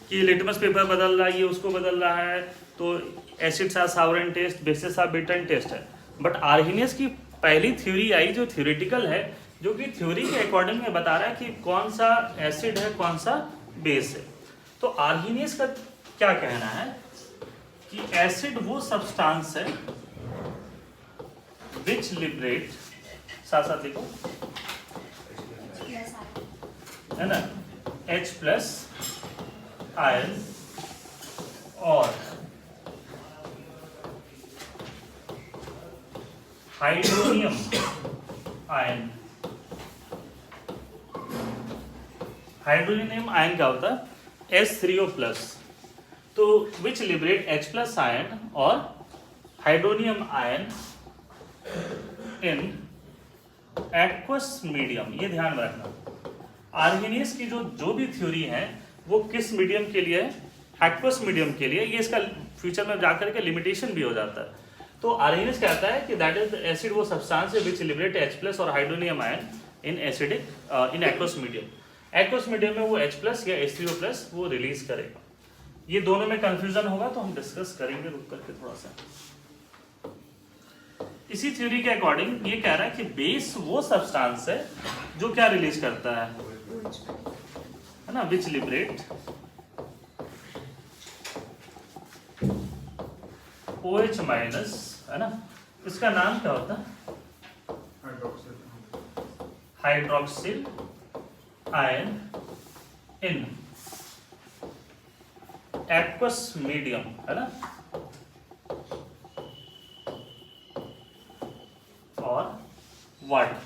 कि लिटमस पेपर बदल रहा है, ये उसको बदल रहा है, तो acids are sour in taste, bases are bitter in taste है। बट आर्गेनियस की पहली थ्योरी आई जो थ्योरेटिकल है, जो कि थ्योरी के अकॉर्डिंग में बता रहा है कि कौन सा एसिड है कौन सा बेस है। तो आर्गेनियस का क्या कहना है कि एसिड वो सब्सटेंस है विच लिबरेट, साथ साथ लिखो, है ना, H+ आयन और हाइड्रोनियम आयन। हाइड्रोनियम आयन क्या होता है, H3O+, तो विच लिबरेट H+ आयन और hydronium ion in aqueous medium. ये ध्यान में रखना, आर्गेनियस की जो भी थ्योरी है वो किस मीडियम के लिए है, एक्वस मीडियम के लिए। ये इसका फ्यूचर में जाकर के लिमिटेशन भी हो जाता है। तो आर्गेनियस कहता है कि दैट इज एसिड वो सब्सटेंस है विच लिबरेट H+ और hydronium ion in acidic in aqueous medium. Aqueous medium में वो H+ या H3O+ वो रिलीज करेगा। ये दोनों में कंफ्यूजन होगा तो हम डिस्कस करेंगे रुक करके थोड़ा सा। इसी थ्योरी के अकॉर्डिंग ये कह रहा है कि बेस वो सब्सटेंस है जो क्या रिलीज करता है ना, विच लिबरेट OH- है ना, इसका नाम क्या होता है? Hydroxyl ion in aqueous medium, है ना, और वाटर।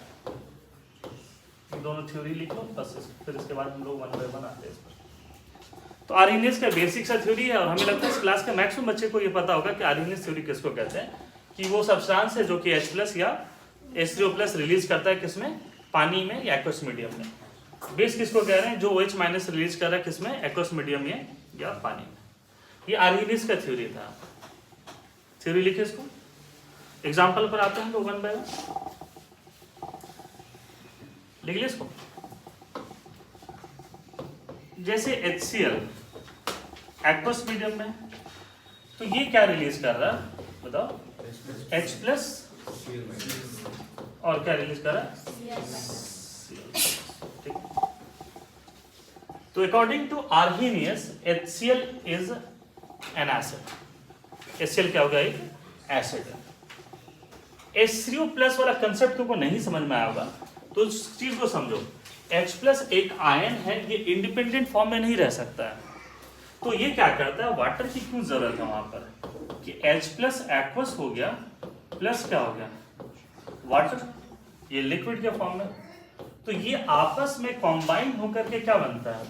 दोनों थ्योरी लिख लो बस, फिर इसके बाद हम लोग 1 by 1 आते हैं इस पर। तो आर्हेनियस का बेसिक सा थ्योरी है और हमें लगता है इस क्लास के मैक्सिमम बच्चे को ये पता होगा कि आर्हेनियस थ्योरी किसको कहते हैं, कि वो सब्सटेंस है जो कि H+ या H3O+ रिलीज करता है किसमें, पानी में या एक्वस मीडियम में। बेस किसको कह रहे हैं, जो OH- रिलीज कर रहा है किसमें, एक्वस मीडियम में या पानी में। ये आर्हेनियस का थ्योरी था। थ्योरी लिखे इसको, एग्जाम्पल पर आते हैं लोग 1 by 1। लिख लिया इसको। जैसे HCl एक्वस मीडियम में, तो ये क्या रिलीज कर रहा है बताओ, H+ और क्या रिलीज कर रहा है, ठीक। तो according to Arrhenius HCl is an acid. HCl क्या होगा, एक एसिड है। H3O+ वाला कंसेप्ट तुमको नहीं समझ में आया होगा तो इस चीज को समझो, H+ एक आयन है, ये इंडिपेंडेंट फॉर्म में नहीं रह सकता है। तो ये क्या करता है, वाटर की क्यों जरूरत है वहां पर, कि H+ एक्वस हो गया प्लस क्या हो गया, वाटर, ये लिक्विड के फॉर्म में। तो ये आपस में कॉम्बाइन होकर के क्या बनता है,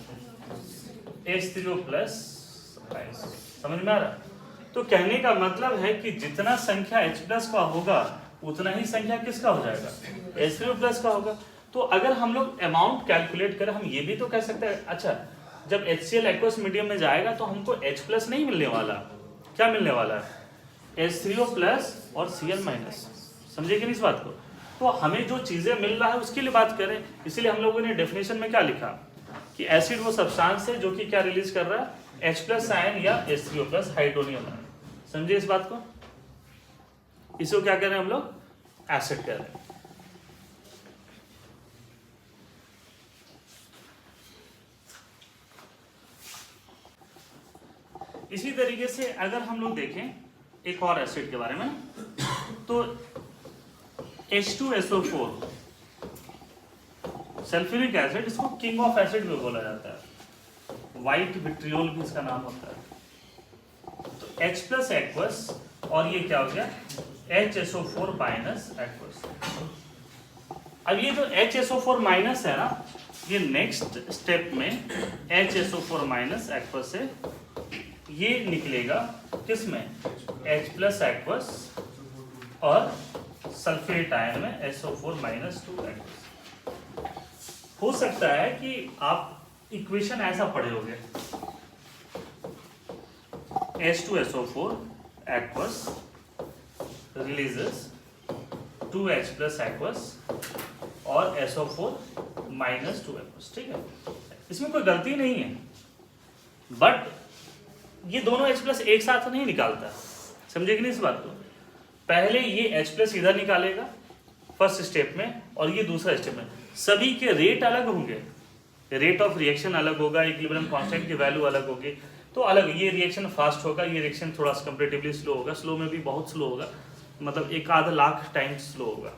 H3O+। समझ में आ रहा? तो कहने का मतलब है कि जितना संख्या H+ का होगा उतना ही संख्या किसका हो जाएगा, H3O+ का होगा। तो अगर हम लोग अमाउंट कैलकुलेट करें, हम ये भी तो कह सकते हैं, अच्छा जब HCl एक्वस मीडियम में जाएगा तो हमको H+ नहीं मिलने वाला, क्या मिलने वाला है, H3O+ और Cl-। समझे कि नहीं इस बात को? तो हमें जो चीजें मिल रहा है उसके लिए बात करें, इसलिए हम लोगों ने डेफिनेशन में क्या लिखा कि एसिड वो सब्सटेंस है जो कि क्या रिलीज कर रहा है, H+ आयन या H3O+ हाइड्रोनियम आयन। समझे इस बात को? इसको क्या कह रहे हैं हम लोग, एसिड कह रहे हैं। इसी तरीके से अगर हम लोग देखें एक और एसिड के बारे में, तो H2SO4 सल्फ्यूरिक एसिड, इसको किंग ऑफ एसिड भी बोला जाता है, व्हाइट विट्रियोल भी इसका नाम होता है। तो H+ एक्वस और ये क्या हो गया, HSO4- एक्वस। अब ये जो HSO4- है ना, ये नेक्स्ट स्टेप में HSO4- एक्वस से ये निकलेगा किसमें, H+ एक्वस और सल्फेट आयन में SO4- एक्वस। हो सकता है कि आप इक्वेशन ऐसा पढ़े होंगे, H2SO4 aqueous releases 2H+ aqueous और SO4- एक्वस, ठीक है। इसमें कोई गलती नहीं है, बट ये दोनों H+ एक साथ नहीं निकालता, समझे कि नहीं इस बात को? पहले ये H+ इधर निकालेगा फर्स्ट स्टेप में और ये दूसरा स्टेप में, सभी के रेट अलग होंगे, रेट ऑफ रिएक्शन अलग होगा, इक्विलिब्रियम कांस्टेंट की वैल्यू अलग होगी, तो अलग, ये रिएक्शन फास्ट होगा, ये रिएक्शन थोड़ा सा कंपैरेटिवली स्लो होगा, स्लो में भी बहुत स्लो होगा, मतलब 1/2 लाख टाइम्स स्लो होगा।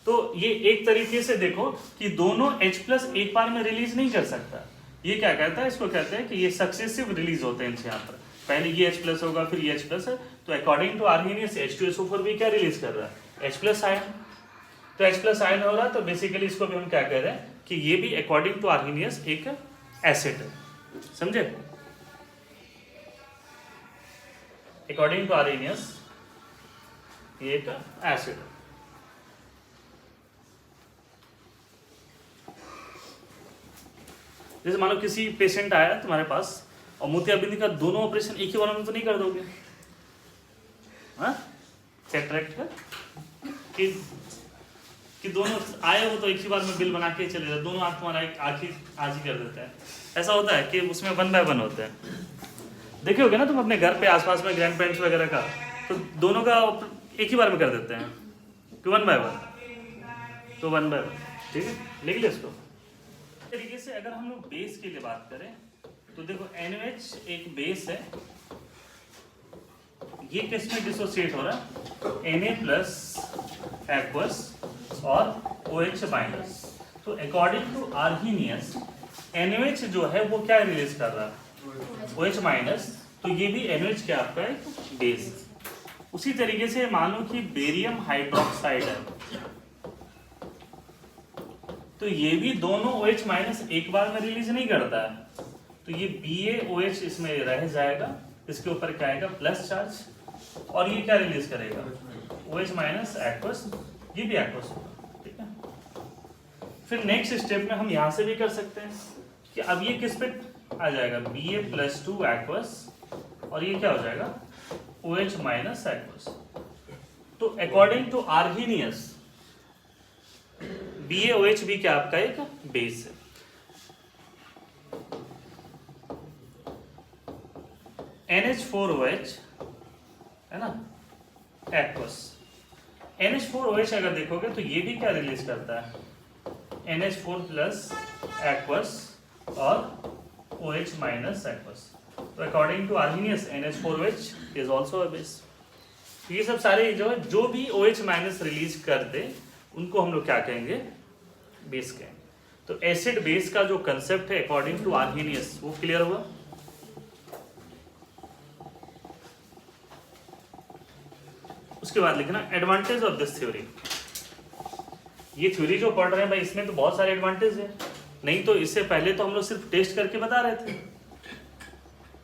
तो ये एक तरीके से देखो कि दोनों H+ एक बार में रिलीज नहीं कर सकता। ये क्या कहता है, इसको कहते हैं कि ये सक्सेसिव रिलीज होते हैं इनसे, यहाँ पर पहले ये H+ होगा फिर ये H+ है। तो अकॉर्डिंग टू आर्हेनियस H2SO4 भी क्या रिलीज कर रहा है, H+ आयन। तो H+ आयन हो रहा है, तो बेसिकली इसको भी हम क्या कह रहे हैं कि ये भी अकॉर्डिंग टू आर्हेनियस एक एसिड है, समझे? अकॉर्डिंग टू आर्हेनियस ये एक एसिड है। जैसे मान लो किसी पेशेंट आया तुम्हारे पास और मोतियाबिंद का दोनों ऑपरेशन एक ही बार में तो नहीं कर दोगे, हाँ? कैटरेक्ट का कि दोनों आए हो तो एक ही बार में बिल बना के चले जाओ, दोनों आँख तुम्हारा आज ही कर देते हैं। ऐसा होता है कि उसमें 1 बाय 1 होते हैं। देखे होगे ना तुम अपने घर पे आसपास में ग्रैंड पेरेंट्स वगैरह का, तो दोनों का एक ही बार में कर देते हैं कि 1 बाय 1, तो 1 बाय 1। ठीक है, लिख ले इसको। इस तरीके से अगर हम लोग बेस के लिए बात करें तो देखो NaOH एक बेस है, ये किस में डिसोसिएट हो रहा है, Na प्लस एक्वस और OH माइनस। तो अकॉर्डिंग टू आर्हीनियस NaOH जो है वो क्या रिलीज कर रहा है, OH माइनस। तो ये भी NaOH क्या आपका एक बेस। उसी तरीके से मान लो कि बेरियम हाइड्रोक्साइड है, तो ये भी दोनों OH माइनस एक बार में रिलीज नहीं करता है, तो ये BaOH इसमें रह जाएगा, इसके ऊपर क्या आएगा प्लस चार्ज, और ये क्या रिलीज करेगा OH माइनस एक्वस, ये भी एक्वस होगा। ठीक है, फिर नेक्स्ट स्टेप में हम यहाँ से भी कर सकते हैं कि अब ये किस पे आ जाएगा, Ba+2 एक्वस, और ये क्या हो जाएगा OH माइनस एक्वस। तो अकॉर्डिंग टू आर्हीनियस BaOH भी क्या आपका एक बेस है। NH4OH है ना एक्वस, NH4OH अगर देखोगे तो ये भी क्या रिलीज करता है, NH4 प्लस एक्वस और OH माइनस एक्वस। तो according to Arrhenius NH4OH is also a base. ये सब सारे जो भी OH माइनस रिलीज कर दे उनको हम लोग क्या कहेंगे, बेस कहेंगे। तो एसिड बेस का जो कंसेप्ट है अकॉर्डिंग टू आर्हीनियस वो क्लियर हुआ। उसके बाद लिखना एडवांटेज ऑफ दिस थ्योरी। ये थ्योरी जो पढ़ रहे हैं भाई इसमें तो बहुत सारे एडवांटेज है, नहीं तो इससे पहले तो हम लोग सिर्फ टेस्ट करके बता रहे थे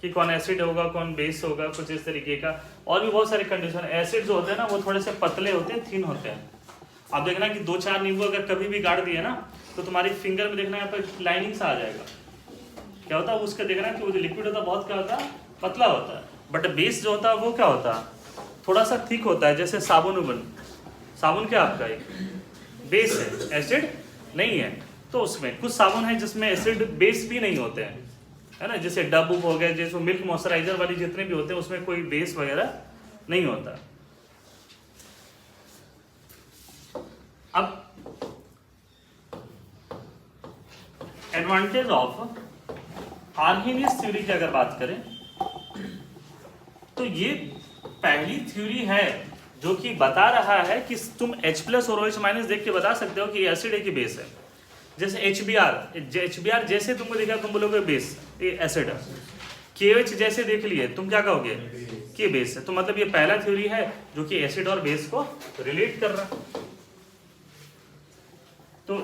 कि कौन एसिड होगा कौन बेस होगा, कुछ इस तरीके का। और भी बहुत सारे कंडीशन। एसिड जो होते हैं ना वो थोड़े से पतले होते हैं, थिन होते हैं। आप देखना कि 2-4 नींबू अगर कभी भी गाड़ दिए ना तो तुम्हारी फिंगर में देखना यहाँ पर लाइनिंग सा आ जाएगा। क्या होता है उसका देखना कि वो जो लिक्विड होता है बहुत क्या होता है पतला होता है, बट बेस जो होता है वो क्या होता है थोड़ा सा थिक होता है। जैसे साबुन क्या आपका एक बेस है, एसिड नहीं है। तो उसमें कुछ साबुन है जिसमें एसिड बेस भी नहीं होते हैं, है ना, जैसे डब हो गया, जैसे मिल्क मॉइस्चराइजर वाली जितने भी होते हैं उसमें कोई बेस वगैरह नहीं होता। अब एडवांटेज ऑफ आर्हीनियस थ्योरी की अगर बात करें तो ये पहली थ्योरी है जो कि बता रहा है कि तुम H+ और OH- देख के बता सकते हो कि एसिड है कि बेस है। जैसे HBr जैसे तुमको देखा तुम बोलोगे बेस, ये एसिड है। KOH जैसे देख लिए तुम क्या कहोगे कि बेस है। तो मतलब ये पहला थ्योरी है जो कि एसिड और बेस को रिलेट कर रहा है। तो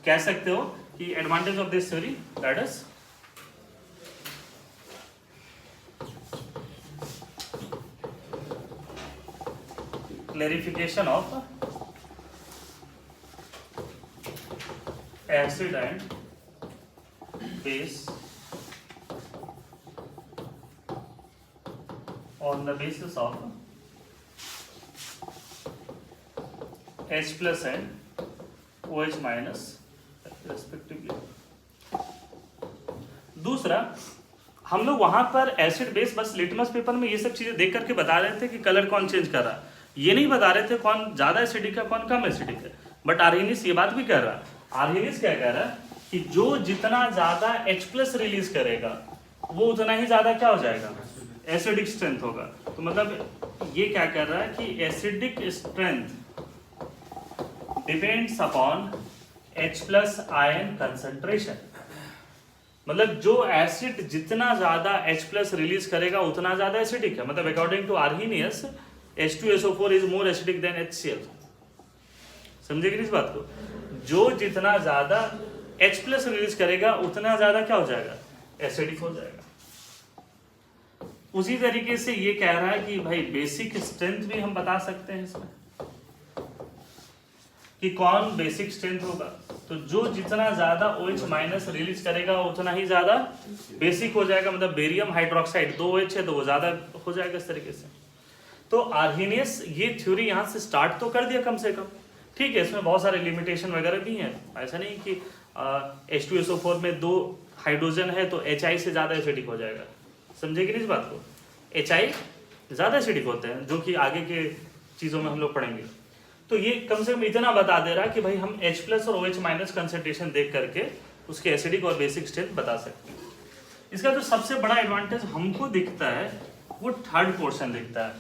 कह सकते हो कि advantage of this theory that is clarification of acid and base on the basis of H+ and OH- respectively। दूसरा हम लोग वहां पर एसिड बेस बस लिटमस पेपर में ये सब चीजें देख करके बता रहे थे कि कलर कौन चेंज कर रहा है, ये नहीं बता रहे थे कौन ज्यादा एसिडिक है कौन कम एसिडिक है। बट आर्हीनियस ये बात भी कर रहा है। आर्हीनियस क्या कह रहा है कि जो जितना ज्यादा H+ रिलीज करेगा वो उतना ही ज्यादा क्या हो जाएगा एसिडिक स्ट्रेंथ होगा। तो मतलब ये क्या कर रहा है कि acidic strength depends upon H+ ion concentration. मतलब जो एसिड जितना ज्यादा H+ रिलीज करेगा उतना ज्यादा एसिडिक है। मतलब according to Arrhenius H2SO4 is more acidic than HCl। समझे कि इस बात को, जो जितना ज्यादा H+ रिलीज करेगा उतना ज्यादा क्या हो जाएगा एसिडिक हो जाएगा। उसी तरीके से ये कह रहा है कि भाई बेसिक स्ट्रेंथ भी हम बता सकते हैं इसमें कि कौन बेसिक स्ट्रेंथ होगा। तो जो जितना ज्यादा OH- रिलीज करेगा उतना ही ज्यादा बेसिक हो जाएगा। मतलब बेरियम हाइड्रोक्साइड 2 OH है तो वो ज्यादा हो जाएगा इस तरीके से। तो आर्हीनियस ये थ्योरी यहाँ से स्टार्ट तो कर दिया कम से कम ठीक है, इसमें बहुत सारे लिमिटेशन वगैरह भी हैं, ऐसा नहीं कि H2SO4 में 2 हाइड्रोजन है तो HI से ज़्यादा एसिडिक हो जाएगा, समझे कि नहीं इस बात को। HI ज़्यादा एसिडिक होते हैं, जो कि आगे के चीज़ों में हम लोग पढ़ेंगे। तो ये कम से कम इतना बता दे रहा है कि भाई हम H+ और OH- कंसंट्रेशन देख करके उसके एसिडिक और बेसिक स्ट्रेंथ बता सकते हैं। इसका जो सबसे बड़ा एडवांटेज हमको दिखता है वो थर्ड पोर्शन दिखता है।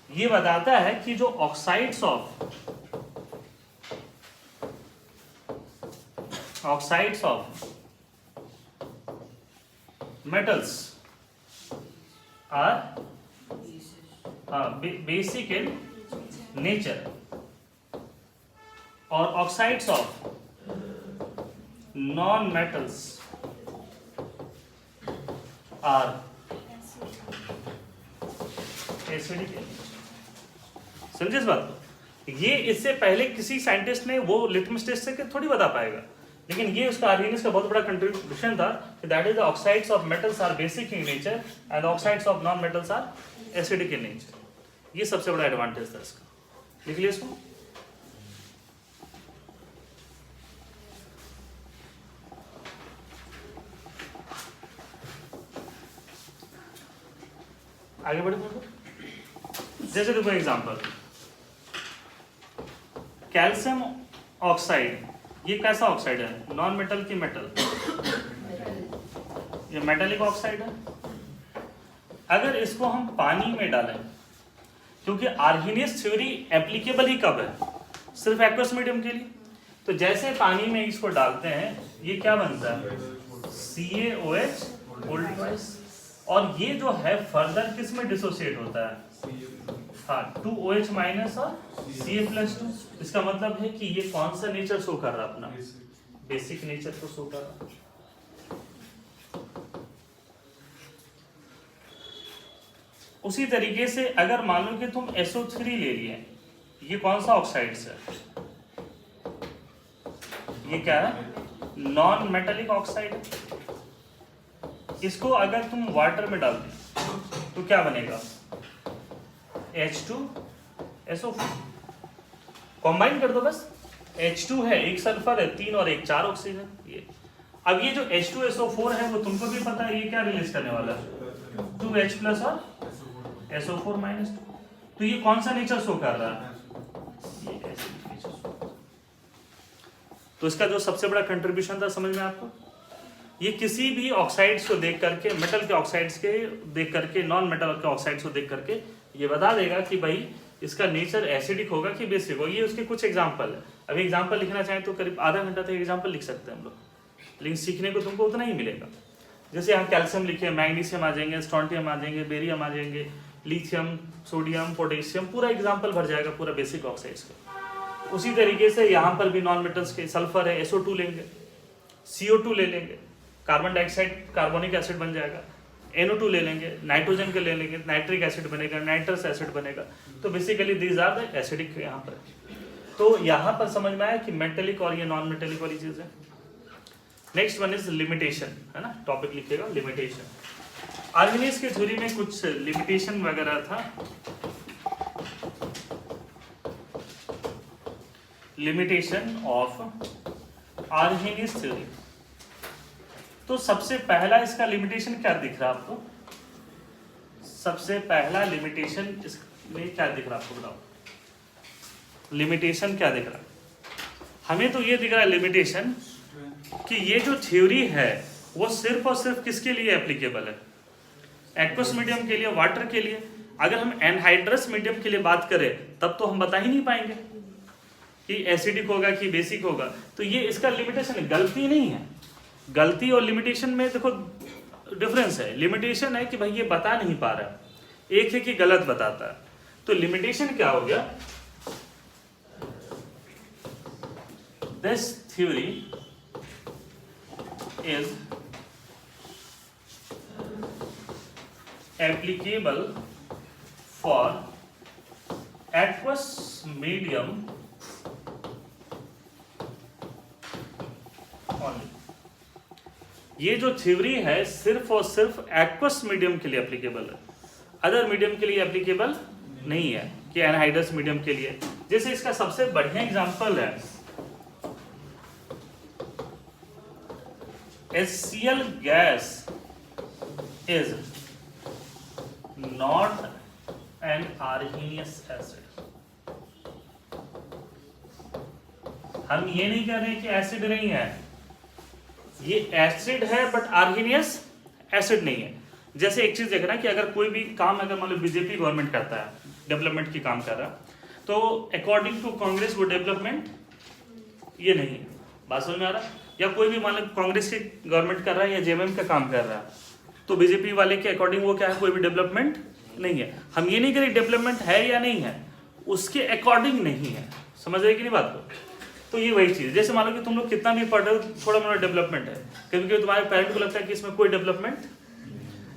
ये बताता है कि जो oxides of metals are basic in nature और oxides of non-metals are acidic in nature। समझे इस बात को। ये इससे पहले किसी साइंटिस्ट ने वो लिटमस टेस्ट से थोड़ी बता पाएगा, लेकिन ये उसका आर्गेनिक्स का बहुत बड़ा कंट्रीब्यूशन था कि that is the oxides of metals are basic in nature and oxides of non metals are acidic in nature. ये सबसे बड़ा एडवांटेज था इसका, लिख लिया इसको। आगे बढ़े तो जैसे देखो एग्जांपल, कैल्शियम ऑक्साइड, ये कैसा ऑक्साइड है, नॉन मेटल की मेटल, ये मेटालिक ऑक्साइड है। अगर इसको हम पानी में डालें, क्योंकि आर्गेनियस थ्योरी एप्लीकेबल ही कब है, सिर्फ एक्वस मीडियम के लिए, तो जैसे पानी में इसको डालते हैं ये क्या बनता है, CaOH वोल्ट वाइज, और ये जो है फर्दर किस में डिसोसिएट होता है, हाँ 2OH- और Ca+2। इसका मतलब है कि ये कौन सा नेचर शो कर रहा है, अपना बेसिक नेचर को शो कर रहा है। उसी तरीके से अगर मान लो कि तुम SO3 ले लिए, ये कौन सा ऑक्साइड है, ये क्या है, नॉन मेटालिक ऑक्साइड है। इसको अगर तुम वाटर में डाल दो तो क्या बनेगा, H2SO4। कॉम्बाइन कर दो बस, H2 है, एक सल्फर है, 3 और 1 4 ऑक्सीजन। ये अब ये जो H2SO4 है वो तुमको भी पता है ये क्या रिलीज करने वाला है, 2H+ और SO4-2। तो ये कौन सा नेचर शो कर रहा है, ये एसिडिक नेचर। तो इसका जो सबसे बड़ा कंट्रीब्यूशन था, समझ में आपको, ये किसी भी ऑक्साइड्स को देख करके, मेटल के ऑक्साइड्स के देख करके, नॉन मेटल के ऑक्साइड्स को देख करके ये बता देगा कि भाई इसका नेचर एसिडिक होगा कि बेसिक होगा। ये उसके कुछ एग्जांपल है। अभी एग्जांपल लिखना चाहें तो करीब आधा घंटा तक एग्जांपल लिख सकते हैं हम लोग, लेकिन सीखने को तुमको उतना ही मिलेगा। जैसे यहाँ कैल्शियम लिखे, मैग्नीशियम आ जाएंगे, स्ट्रोंटियम आ जाएंगे, बेरियम आ जाएंगे, लिथियम, सोडियम, पोटेशियम, पूरा एग्जाम्पल भर जाएगा पूरा बेसिक ऑक्साइड्स का। उसी तरीके से यहाँ पर भी नॉन मेटल्स के सल्फर है, SO2 लेंगे, CO2 ले लेंगे, कार्बन डाइऑक्साइड कार्बोनिक एसिड बन जाएगा, NO2 ले लेंगे, नाइट्रोजन के ले लेंगे, नाइट्रिक एसिड बनेगा, नाइट्रस एसिड बनेगा। तो basically these are the acidic यहाँ पर। तो यहाँ पर समझ में आया कि मेटेलिक और ये नॉन मेटेलिक वाली चीज़ है। नेक्स्ट वन इज लिमिटेशन, है ना, टॉपिक लिखेगा लिमिटेशन। आर्गेनिक्स की थ्योरी में कुछ लिमिटेशन वगैरह था, लिमिटेशन ऑफ आर्गेनिक्स थ्योरी। तो सबसे पहला इसका लिमिटेशन क्या दिख रहा है आपको, सबसे पहला लिमिटेशन इसमें क्या दिख रहा है आपको, बताओ लिमिटेशन क्या दिख रहा है। हमें तो ये दिख रहा है लिमिटेशन कि ये जो थ्योरी है वो सिर्फ और सिर्फ किसके लिए एप्लीकेबल है, एक्वस मीडियम के लिए, वाटर के लिए। अगर हम एनहाइड्रस मीडियम के लिए बात करें तब तो हम बता ही नहीं पाएंगे कि एसिडिक होगा कि बेसिक होगा। तो ये इसका लिमिटेशन है, गलती नहीं है। गलती और लिमिटेशन में देखो डिफरेंस है। लिमिटेशन है कि भाई ये बता नहीं पा रहा है, एक है कि गलत बताता है। तो लिमिटेशन क्या हो गया, this theory is applicable for aqueous medium only. ये जो थ्योरी है सिर्फ और सिर्फ एक्वस मीडियम के लिए एप्लीकेबल है, अदर मीडियम के लिए एप्लीकेबल नहीं है। कि एनहाइड्रस मीडियम के लिए, जैसे इसका सबसे बढ़िया एग्जांपल है HCl gas is not an Arrhenius acid. हम ये नहीं कह रहे कि एसिड नहीं है, ये एसिड है बट आर्गेनियस एसिड नहीं है। जैसे एक चीज देखना कि अगर कोई भी काम अगर मान लो बीजेपी गवर्नमेंट करता है, डेवलपमेंट की काम कर रहा है, तो अकॉर्डिंग टू कांग्रेस वो डेवलपमेंट ये नहीं है। बात समझ में आ रहा है? या कोई भी मान लो कांग्रेस की गवर्नमेंट कर रहा है या जेएमएम का काम कर रहा है, तो बीजेपी वाले के अकॉर्डिंग वो क्या है, कोई भी डेवलपमेंट नहीं है। हम ये नहीं करें डेवलपमेंट है या नहीं है, उसके अकॉर्डिंग नहीं है। समझ रहे कि नहीं बात को? तो ये वही चीज, जैसे मान लो कि तुम लोग कितना भी पढ़ रहे हो, थोड़ा मोड़ा डेवलपमेंट है, क्योंकि तुम्हारे पेरेंट को लगता है कि इसमें कोई डेवलपमेंट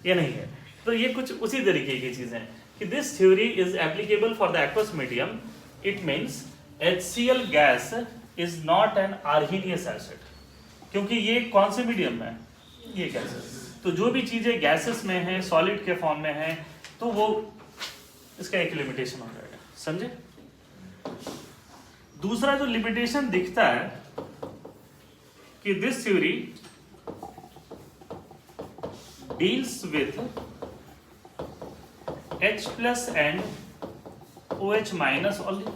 ये नहीं है। तो ये कुछ उसी तरीके की चीजें हैं कि this theory is applicable for the aqueous medium. It means HCl gas is not an Arrhenius acid, क्योंकि ये कौन से मीडियम में है, ये गैसेस। तो जो भी चीजें गैसेस में है, सॉलिड के फॉर्म में है, तो वो इसका एक लिमिटेशन हो जाएगा। समझे? दूसरा जो लिमिटेशन दिखता है कि this theory deals with H plus and OH minus only।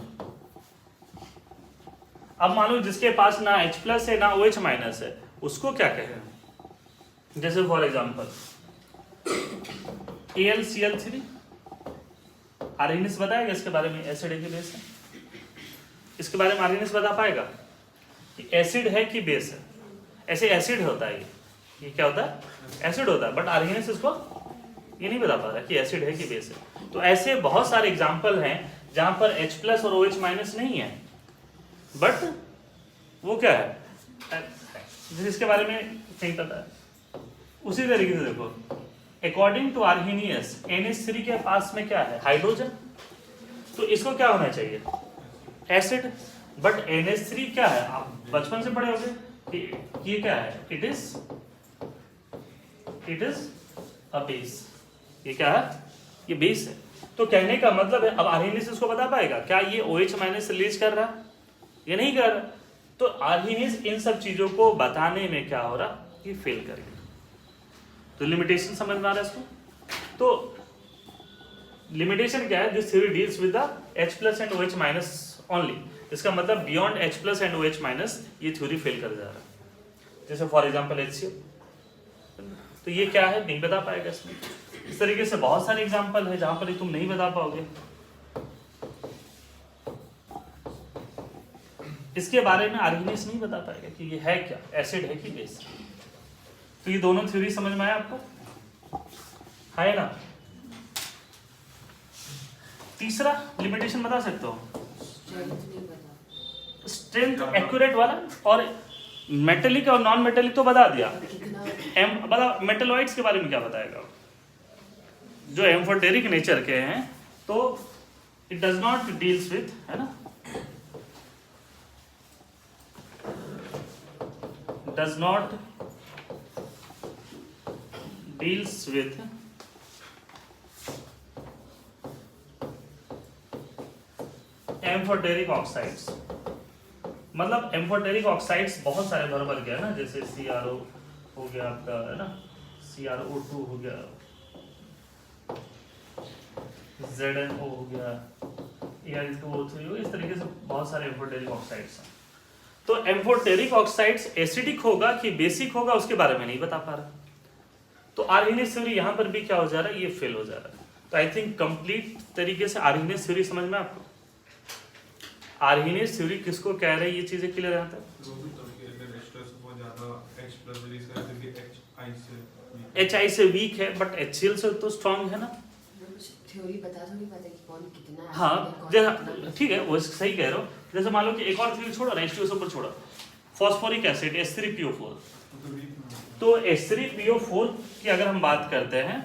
अब मान लो जिसके पास ना H plus है ना OH minus है, उसको क्या कहें? जैसे फॉर एग्जांपल AlCl3 आर्गेनियस बताएगा इसके बारे में, एसिड है कि बेस है? इसके बारे में आर्गेनियस बता पाएगा कि एसिड है कि बेस है? ऐसे एसिड होता है, ये क्या होता है? एसिड होता है, बट आर्गेनियस इसको ये नहीं बता पा रहा कि एसिड है कि बेस है। तो ऐसे बहुत सारे एग्जाम्पल हैं जहां पर H प्लस और OH माइनस नहीं है, बट वो क्या है, जिसके बारे में नहीं पता है। उसी तरीके से देखो, अकॉर्डिंग टू आर्गेनियस NH3 के पास में क्या है, हाइड्रोजन, तो इसको क्या होना चाहिए, एसिड। बट NH3 क्या है, आप बचपन से पढ़े होंगे कि ये क्या है, इट इज अ बेस। ये क्या है, ये बेस है। तो कहने का मतलब है, अब आर्गेनियस इसको बता पाएगा क्या ये OH माइनस रिलीज कर रहा, ये नहीं कर रहा। तो आर्गेनियस इन सब चीजों को बताने में क्या हो रहा, ये फेल कर गया। तो लिमिटेशन समझ में आ रहा है इसको? तो लिमिटेशन क्या है, this theory deals with the H plus and OH minus only. इसका मतलब beyond H plus and OH minus ये थ्योरी फेल कर जा रहा है। जैसे फॉर एग्जांपल HCl, तो ये क्या है, नहीं बता पाएगा इसमें। इस तरीके से बहुत सारे एग्जांपल है जहां पर तुम नहीं बता पाओगे। इसके बारे में आर्गेनियस नहीं बता पाएगा कि ये है क्या, एसिड है कि बेस। तो ये दोनों थ्योरी समझ में आया आपको, है ना? तीसरा लिमिटेशन बता सकते हो? स्ट्रेंथ एक्यूरेट वाला, और मेटेलिक और नॉन मेटेलिक तो बता दिया। बता मेटेलॉइड्स के बारे में क्या बताएगा? जो एम्फोटेरिक नेचर के हैं, तो it does not deals with, है ना, does not deals with amphoteric oxides. मतलब एम्फोटेरिक ऑक्साइड्स बहुत सारे भर भर गया ना, जैसे CrO हो गया आपका, है ना, CrO2 हो गया, ZnO हो गया, Al2O3, इस तरीके से बहुत सारे एम्फोटेरिक ऑक्साइड्स हैं। तो एम्फोटेरिक ऑक्साइड्स एसिडिक होगा कि बेसिक होगा, उसके बारे में नहीं बता पा रहा। तो आर्गेनियस थ्योरी यहाँ पर भी क्या हो जा रहा है, ये फेल हो जा रहा है। तो आई थिंक कंप्लीट तरीके से आर्गेनियस थ्योरी समझ में आपको, आर्गेनियस थ्योरी किसको कह रहे हैं, ये चीजें क्लियर है? HI से वीक है, बट HCl से तो स्ट्रॉन्ग है ना। थ्योरी बता दो, नहीं पता कि कौन कितना। हाँ, जैसा ठीक है, वो सही कह रहे हो। जैसे मान लो कि एक और थ्योरी छोड़ो ना, H2SO पर छोड़ो, फॉस्फोरिक एसिड H3PO4। तो H3PO4 की अगर हम बात करते हैं,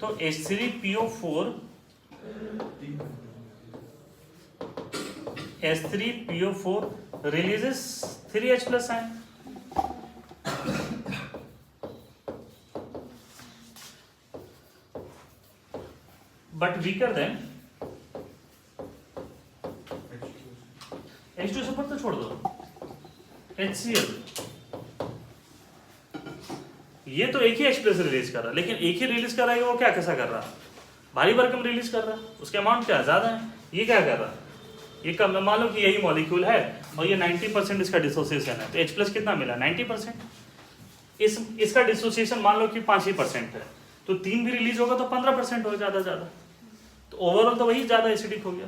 तो H3PO4 releases 3H plus ion, but weaker than H2 से ऊपर तो छोड़ दो, HCl, ये तो एक ही H प्लस रिलीज कर रहा है, लेकिन एक ही रिलीज कर रहा है, वो क्या कैसा कर रहा है, भारी भरकम रिलीज कर रहा है, उसके अमाउंट क्या ज्यादा है। ये क्या कर रहा है, ये कम, मान लो कि यही मॉलिक्यूल है और ये 90% इसका डिसोसिएशन है, तो H प्लस कितना मिला 90%। इसका डिसोसिएशन मान लो कि 5% है, तो 3 भी रिलीज होगा तो 15% हो ज्यादा ज्यादा, तो ओवरऑल तो वही ज्यादा एसिडिक हो गया।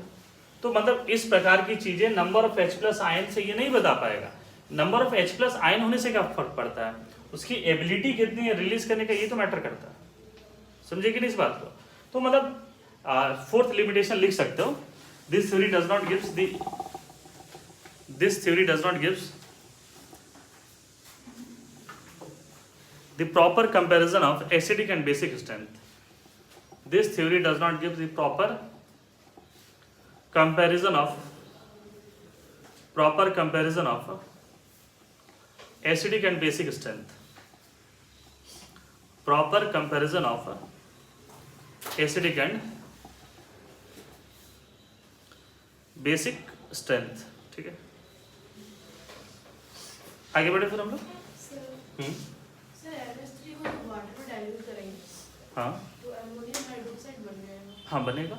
तो मतलब इस प्रकार की चीजें number of H plus ion से ये नहीं बता पाएगा। Number of H plus ion होने से क्या फर्क पड़ता है, उसकी एबिलिटी कितनी है रिलीज करने का, ये तो मैटर करता है। समझे कि नहीं इस बात को। तो मतलब फोर्थ लिमिटेशन लिख सकते हो, this theory does not gives the proper comparison of acidic and basic strength. This theory does not give the proper comparison of acidic and basic strength. Proper comparison of acidic and basic strength. ठीक है, आगे बढ़े फिर हम लोग। हाँ तो ammonium hydroxide बन जाएगा। हाँ बनेगा,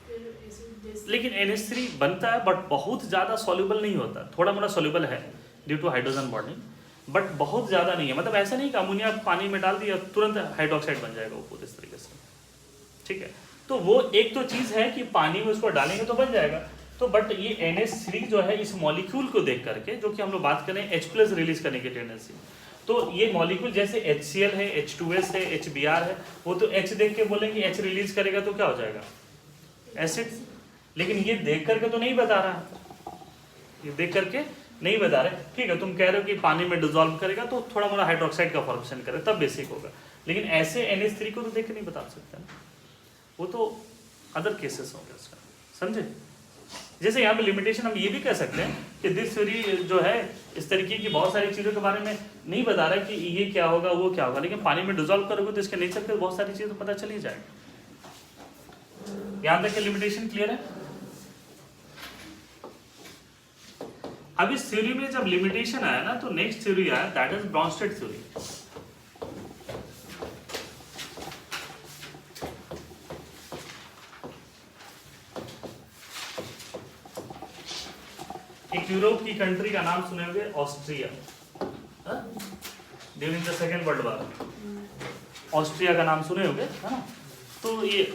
फिर एसिड बेस, लेकिन NH3 बनता है बट बहुत ज़्यादा सॉल्युबल नहीं होता, थोड़ा मोड़ा सॉल्युबल है due to hydrogen bonding, but बहुत ज़्यादा नहीं है। मतलब ऐसा नहीं कि अमोनिया पानी में डाल दिया तुरंत हाइड्रोक्साइड बन जाएगा वो पूरे इस तरीके से। ठीक है, तो वो एक तो चीज़ है कि पानी में उसको डालेंगे तो बन जाएगा, तो बट ये NH3 जो है इस मॉलिक्यूल को देख करके, जो कि हम लोग बात करें H प्लस रिलीज करने की टेंडेंसी, तो ये मॉलिक्यूल जैसे HCl है, H2S है, HBr है, वो तो H देख के बोलेंगे H रिलीज करेगा तो क्या हो जाएगा एसिड, लेकिन ये देख करके तो नहीं बता रहा है, ये देख करके नहीं बता रहे। ठीक है, तुम कह रहे हो कि पानी में डिजोल्व करेगा तो थोड़ा मोड़ा हाइड्रोक्साइड का फॉर्मेशन करे तब बेसिक होगा, लेकिन ऐसे NH3 को तो देख के नहीं बता सकते ना, वो तो अदर केसेस होंगे उसका। समझे, जैसे यहाँ पे लिमिटेशन हम ये भी कह सकते हैं कि दिस थ्योरी जो है इस तरीके की बहुत सारी चीज़ों के बारे में नहीं बता रहा है कि ये क्या होगा वो क्या होगा, लेकिन पानी में डिजोल्व करोगे तो इसके नेचर के बहुत सारी चीज़ें पता चल ही जाएगी। यहाँ तक के लिमिटेशन क्लियर है। अब इस थ्योरी में जब लिमिटेशन आया ना, तो नेक्स्ट थ्योरी आया, दैट इज ब्रॉन्स्टेड थ्योरी। एक यूरोप की कंट्री का नाम सुने होंगे, Austria, during the second world war, Austria का नाम सुने होंगे, है ना। तो ये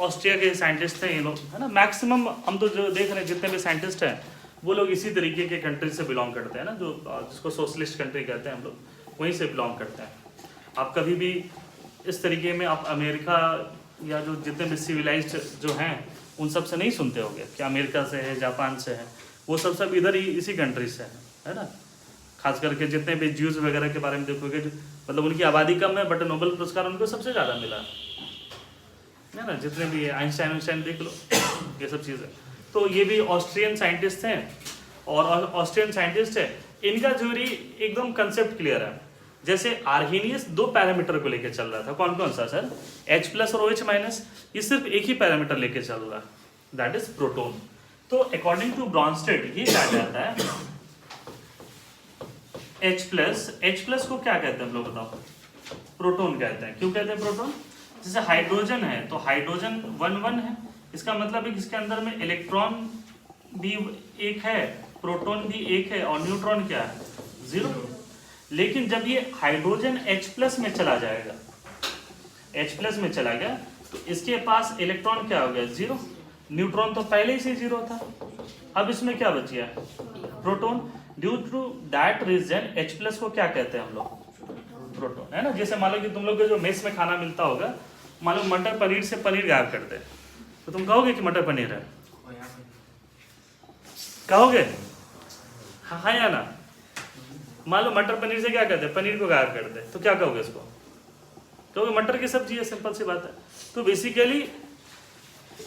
ऑस्ट्रिया के साइंटिस्ट थे ये लोग, है ना। मैक्सिमम हम तो जो देख रहे हैं जितने भी साइंटिस्ट हैं वो लोग इसी तरीके के कंट्री से बिलोंग करते हैं ना, जो जिसको सोशलिस्ट कंट्री कहते हैं हम लोग, वहीं से बिलोंग करते हैं। आप कभी भी इस तरीके में आप अमेरिका या जो जितने भी सिविलाइज्ड जो हैं उन सब से नहीं सुनते होंगे कि अमेरिका से है, जापान से है, वो सब इधर ही इसी कंट्री से है ना। खास करके जितने भी ज्यूज वगैरह के बारे में देखोगे, मतलब उनकी आबादी कम है बट नोबेल पुरस्कार उनको सबसे ज़्यादा मिला है ना। जितने भी आइंस्टाइन देख लो, ये सब चीज़ें। तो ये भी ऑस्ट्रियन साइंटिस्ट हैं, और ऑस्ट्रियन साइंटिस्ट है, इनका थ्योरी एकदम कंसेप्ट क्लियर है। जैसे आर्हेनियस 2 पैरामीटर को लेकर चल रहा था, कौन कौन सा सर, H प्लस और OH माइनस, ये सिर्फ एक ही पैरामीटर लेके चल रहा है, दैट इज प्रोटोन। तो अकॉर्डिंग टू ब्रॉन्स्टेड ये क्या कहता है, H प्लस को क्या कहते हैं हम लोग बताओ, प्रोटोन कहते हैं। क्यों कहते हैं प्रोटोन, जैसे हाइड्रोजन है तो हाइड्रोजन 1 है, इसका मतलब है कि इसके अंदर में इलेक्ट्रॉन भी एक है, प्रोटॉन भी एक है, और न्यूट्रॉन क्या है 0। लेकिन जब ये हाइड्रोजन H प्लस में चला जाएगा, H प्लस में चला गया तो इसके पास इलेक्ट्रॉन क्या हो गया 0, न्यूट्रॉन तो पहले ही से 0 था, अब इसमें क्या बच गया proton. Due to that reason H plus को क्या कहते हैं हम लोग, प्रोटॉन, है ना। जैसे मान लो कि तुम लोग को जो मेस में खाना मिलता होगा, मान लो मटर पनीर से पनीर गायब कर दे, तो तुम कहोगे कि मटर पनीर है, कहोगे हाँ या ना। मान लो मटर पनीर से क्या कहते हैं, पनीर को गायब कर दे, तो क्या कहोगे इसको, कहोगे मटर की सब्जी है, सिंपल सी बात है। तो बेसिकली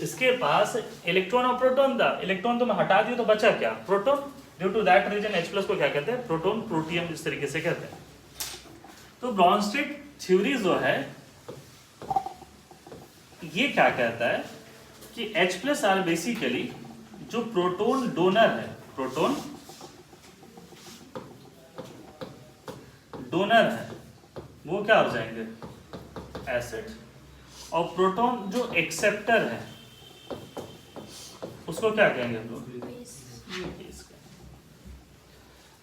इसके पास इलेक्ट्रॉन और प्रोटॉन था, इलेक्ट्रॉन तुम हटा दिए तो बचा क्या, proton. Due to that reason H plus को क्या कहते हैं, प्रोटॉन, प्रोटियम, इस तरीके से कहते हैं। तो ब्रॉन्स्टेड थ्योरी जो है ये क्या कहता है कि H प्लस आर बेसिकली जो प्रोटोन डोनर है, प्रोटोन डोनर है वो क्या हो जाएंगे, एसिड। और प्रोटोन जो एक्सेप्टर है उसको क्या कहेंगे हम लोग, बेस।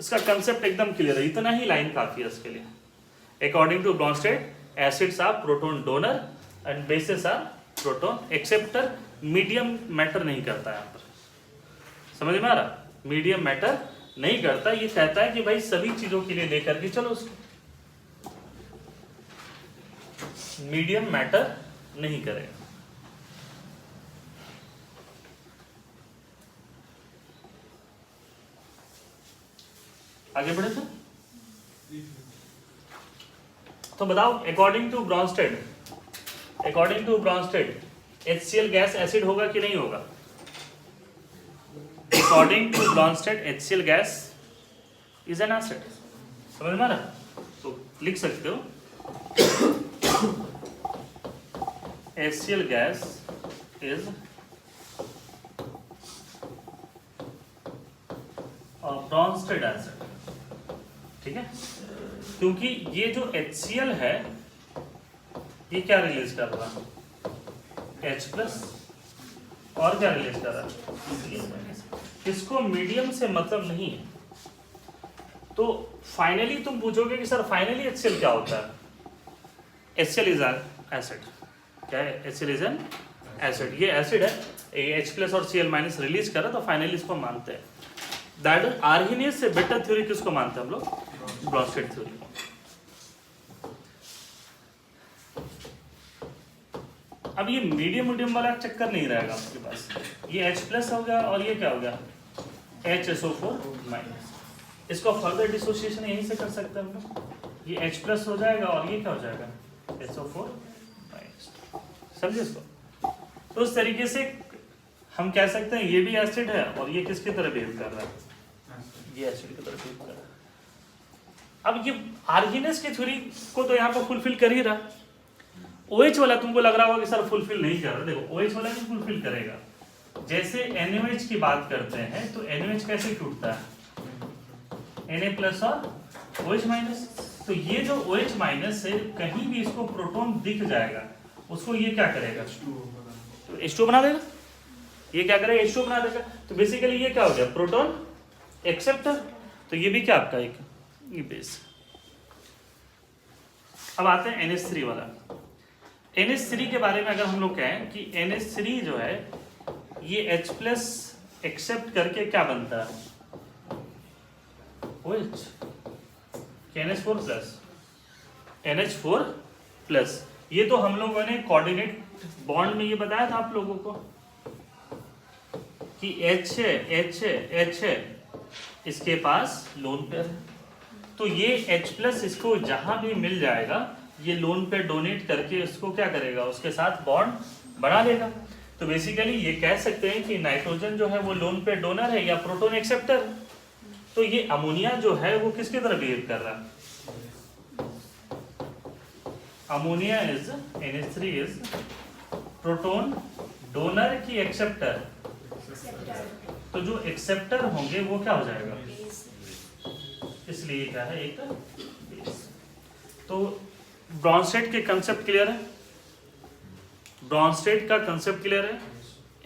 इसका कंसेप्ट एकदम क्लियर है, इतना ही लाइन काफी है इसके लिए। According to Bronsted, acids are proton donor and bases are proton acceptor. Medium matter नहीं करता है यहाँ पर, समझ में आ रहा, मीडियम मैटर नहीं करता। ये कहता है कि भाई सभी चीजों के लिए लेकर के चलो उसको, मीडियम मैटर नहीं करेगा। आगे बढ़े तो बताओ, according to Bronsted, according to Bronsted HCl gas acid होगा कि नहीं होगा? According to Bronsted HCl gas is an acid. समझ में आ रहा? तो लिख सकते हो HCl gas is Bronsted acid. ठीक है, क्योंकि ये जो HCl है ये क्या रिलीज कर रहा है, H+ और क्या रिलीज कर रहा है, इसको मीडियम से मतलब नहीं है। तो फाइनली तुम पूछोगे कि सर फाइनली HCl क्या होता है? HCl is an acid. क्या है? HCl is an acid. ये एसिड है, H+ और Cl- रिलीज कर रहा है, तो फाइनली इसको मानते हैं। दैट इज आर्गेनियस से बेटर थ्योरी किसको मानते हैं हम लोग? Brønsted theory. अब ये मीडियम वाला चक्कर नहीं रहेगा आपके पास। ये H+ हो गया और ये क्या हो गया, HSO4-। इसको फर्दर डिसोसिएशन यहीं से कर सकते हैं हम लोग। ये H+ हो जाएगा और ये क्या हो जाएगा, SO4-। समझे इसको? तो उस तरीके से हम कह सकते हैं ये भी एसिड है और ये किसकी तरह बिहेव कर रहा है, ये एसिड की तरह बिहेव कर रहा है। अब ये आर्गेनियस की थ्योरी को तो यहाँ पर फुलफिल कर ही रहा। OH वाला तुमको लग रहा होगा कि सर फुलफिल नहीं कर रहा। देखो OH वाला भी फुलफिल करेगा। जैसे NaOH की बात करते हैं तो NaOH कैसे टूटता है, Na+ और OH-। तो ये जो OH- है कहीं भी इसको प्रोटॉन दिख जाएगा, उसको ये क्या करेगा, तो H2 बना देगा। ये क्या करेगा, H2 बना देगा। तो बेसिकली ये क्या हो गया, प्रोटॉन एक्सेप्टर। तो ये भी क्या आपका एक ये बेस। अब आते हैं NH3 वाला। NH3 के बारे में अगर हम लोग कहें कि NH3 जो है ये H+ एक्सेप्ट करके क्या बनता है, OH, NH4+। NH4+। ये तो हम लोगों ने कोऑर्डिनेट बॉन्ड में ये बताया था आप लोगों को कि H है, इसके पास लोन पेयर है। तो ये H+ इसको जहां भी मिल जाएगा ये लोन पेयर डोनेट करके इसको क्या करेगा, उसके साथ बॉन्ड बना लेगा। तो बेसिकली ये कह सकते हैं कि नाइट्रोजन जो है वो लोन पेयर डोनर है या प्रोटॉन एक्सेप्टर। तो ये अमोनिया जो है वो किसकी तरह बिहेव कर रहा है, ammonia is NH3 is proton donor की एक्सेप्टर। तो जो एक्सेप्टर होंगे वो क्या हो जाएगा, इसलिए क्या है एक बेस। तो ब्रॉन्स्टेड के कंसेप्ट क्लियर है, ब्रॉन्स्टेड का कंसेप्ट क्लियर है।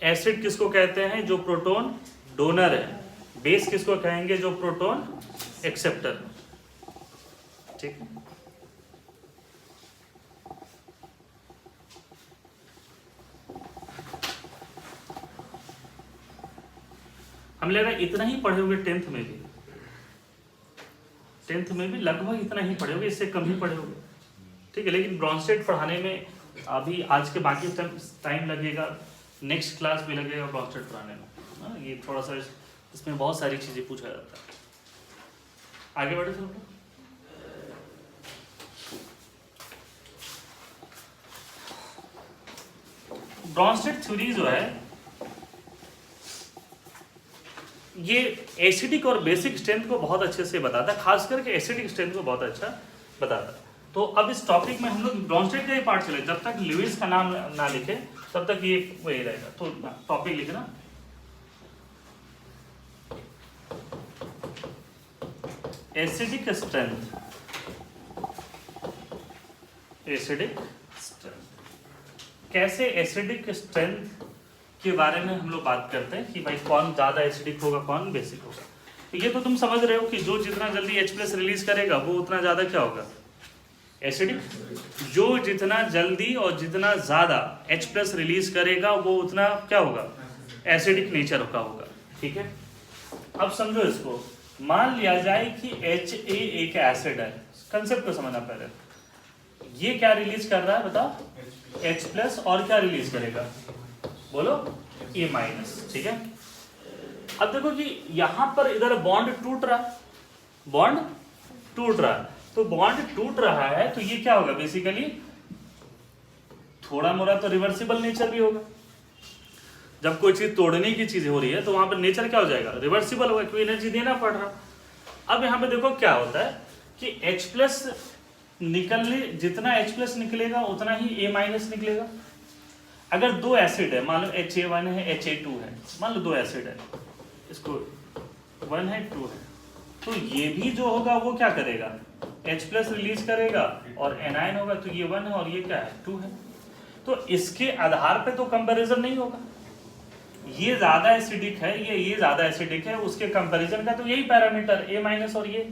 एसिड किसको कहते हैं, जो प्रोटॉन डोनर है। बेस किसको कहेंगे, जो प्रोटॉन एक्सेप्टर। ठीक है, हम लग रहा है इतना ही पढ़े होंगे 10th में भी। 10th में भी लगभग इतना ही पढ़े होंगे, इससे कम ही पढ़े होंगे। ठीक है, लेकिन ब्रॉन्स्टेड पढ़ाने में अभी आज के बाकी टाइम लगेगा, नेक्स्ट क्लास भी लगेगा ब्रॉन्स्टेड पढ़ाने में। ये थोड़ा सा इसमें बहुत सारी चीज़ें पूछा जाता है। आगे बढ़े थे ब्रॉन्स्टेड थ्योरी जो है ये एसिडिक और बेसिक स्ट्रेंथ को बहुत अच्छे से बताता है, खास करके एसिडिक स्ट्रेंथ को बहुत अच्छा बताता है। तो अब इस टॉपिक में हम लोग ब्रॉन्स्टेड का ही पार्ट चले, जब तक लुईस का नाम ना लिखे तब तक ये वही रहेगा। तो टॉपिक लिखना एसिडिक स्ट्रेंथ, एसिडिक स्ट्रेंथ। कैसे एसिडिक स्ट्रेंथ के बारे में हम लोग बात करते हैं कि भाई कौन ज़्यादा एसिडिक होगा कौन बेसिक होगा। तो ये तो तुम समझ रहे हो कि जो जितना जल्दी H+ रिलीज करेगा वो उतना ज़्यादा क्या होगा, एसिडिक। जो जितना जल्दी और जितना ज़्यादा H+ रिलीज करेगा वो उतना क्या होगा, एसिडिक नेचर का होगा। ठीक है, अब समझो इसको, मान लिया जाए कि HA एक एसिड है, कंसेप्ट को समझना पहले। ये क्या रिलीज कर रहा है बताओ, H+ और क्या रिलीज करेगा, बोलो A-। ठीक है, अब देखो कि यहां पर इधर बॉन्ड टूट रहा है, बॉन्ड टूट रहा है, तो बॉन्ड टूट रहा है तो ये क्या होगा, बेसिकली थोड़ा मोड़ा तो रिवर्सिबल नेचर भी होगा। जब कोई चीज तोड़ने की चीज हो रही है तो वहां पर नेचर क्या हो जाएगा, रिवर्सिबल होगा, क्योंकि एनर्जी देना पड़ रहा। अब यहाँ पे देखो क्या होता है कि H+ निकलने, जितना H+ निकलेगा उतना ही A- निकलेगा। अगर दो एसिड है, मान लो HA1 है HA2 है, मान लो दो एसिड है, इसको 1 है 2 है, तो ये भी जो होगा वो क्या करेगा, H+ रिलीज करेगा और एनायन होगा, तो ये 1 है और ये क्या है 2 है। तो इसके आधार पे तो कंपैरिजन नहीं होगा, ये ज्यादा एसिडिक है ये ज्यादा एसिडिक है, उसके कंपैरिजन का तो यही पैरामीटर A- और ये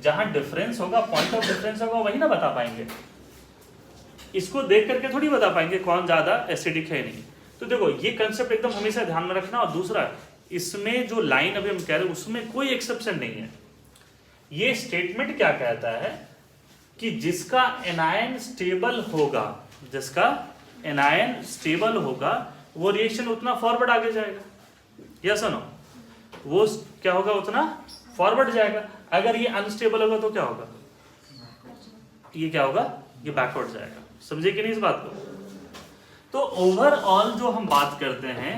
जहां डिफरेंस होगा, पॉइंट ऑफ डिफरेंस होगा, वही ना बता पाएंगे। इसको देख करके थोड़ी बता पाएंगे कौन ज्यादा एसिडिक है नहीं। तो देखो ये कंसेप्ट एकदम हमेशा ध्यान में रखना। और दूसरा, इसमें जो लाइन अभी हम कह रहे हैं उसमें कोई एक्सेप्शन नहीं है। ये स्टेटमेंट क्या कहता है कि जिसका एनायन स्टेबल होगा, जिसका एनायन स्टेबल होगा वो रिएक्शन उतना फॉरवर्ड आगे जाएगा, यस और नो, वो क्या होगा उतना फॉरवर्ड जाएगा। अगर ये अनस्टेबल होगा तो क्या होगा, ये क्या होगा, ये बैकवर्ड जाएगा। समझे कि नहीं इस बात को। तो ओवरऑल जो हम बात करते हैं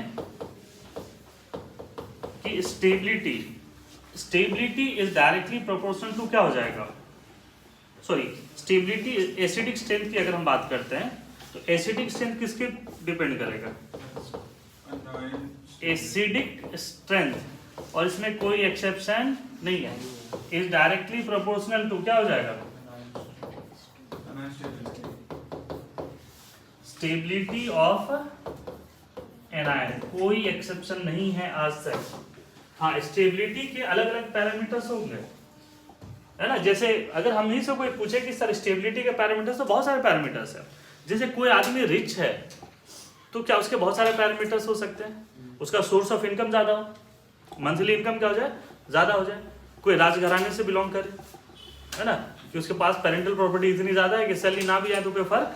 कि stability is directly proportional to क्या हो जाएगा, सॉरी स्टेबिलिटी एसिडिक स्ट्रेंथ की अगर हम बात करते हैं तो एसिडिक स्ट्रेंथ किसके डिपेंड करेगा, एसिडिक स्ट्रेंथ, और इसमें कोई एक्सेप्शन नहीं है, इज डायरेक्टली प्रोपोर्शनल टू क्या हो जाएगा, स्टेबिलिटी ऑफ एनायन। कोई एक्सेप्शन नहीं है आज तक। हाँ, स्टेबिलिटी के अलग अलग पैरामीटर्स होंगे, है ना। जैसे अगर हम ही से कोई पूछे कि सर स्टेबिलिटी के पैरामीटर्स, तो बहुत सारे पैरामीटर्स हैं। जैसे कोई आदमी रिच है तो क्या उसके बहुत सारे पैरामीटर्स हो सकते हैं, उसका सोर्स ऑफ इनकम ज़्यादा हो, मंथली इनकम क्या हो जाए, ज़्यादा हो जाए। कोई राजघराने से बिलोंग करे, है ना, कि उसके पास पेरेंटल प्रॉपर्टी इतनी ज़्यादा है कि सैलरी ना भी आए तो कोई फर्क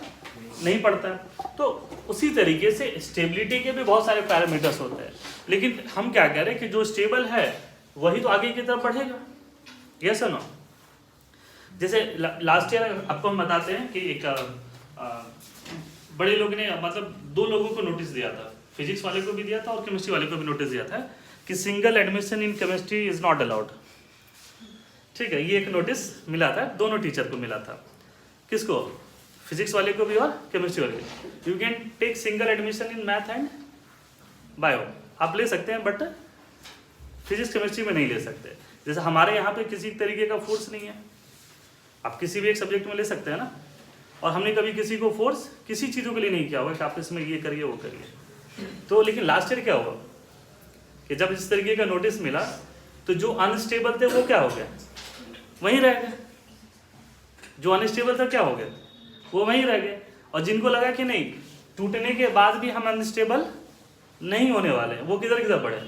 नहीं पड़ता है। तो उसी तरीके से स्टेबिलिटी के भी बहुत सारे पैरामीटर्स होते हैं, लेकिन हम क्या कह रहे हैं कि जो स्टेबल है वही तो आगे की तरफ बढ़ेगा, यस और नो। जैसे लास्ट ईयर आपको हम बताते हैं कि एक बड़े लोग ने, मतलब दो लोगों को नोटिस दिया था, फिजिक्स वाले को भी दिया था और केमिस्ट्री वाले को भी नोटिस दिया था कि single admission in chemistry is not allowed. ठीक है, ये एक नोटिस मिला था, दोनों टीचर को मिला था। किसको, फिजिक्स वाले को भी और केमिस्ट्री वाले को। You can take single admission in math and bio, आप ले सकते हैं, बट फिजिक्स केमिस्ट्री में नहीं ले सकते। जैसे हमारे यहाँ पे किसी तरीके का फोर्स नहीं है, आप किसी भी एक सब्जेक्ट में ले सकते हैं ना, और हमने कभी किसी को फोर्स किसी चीज़ों के लिए नहीं किया होगा कि आप इसमें ये करिए वो करिए। तो लेकिन लास्ट ईयर क्या हुआ कि जब इस तरीके का नोटिस मिला तो जो अनस्टेबल थे वो क्या हो गया, वहीं रह गए। जो अनस्टेबल था क्या हो गया, वो वहीं रह गए। और जिनको लगा कि नहीं, टूटने के बाद भी हम अनस्टेबल नहीं होने वाले हैं, वो किधर की तरफ बढ़े,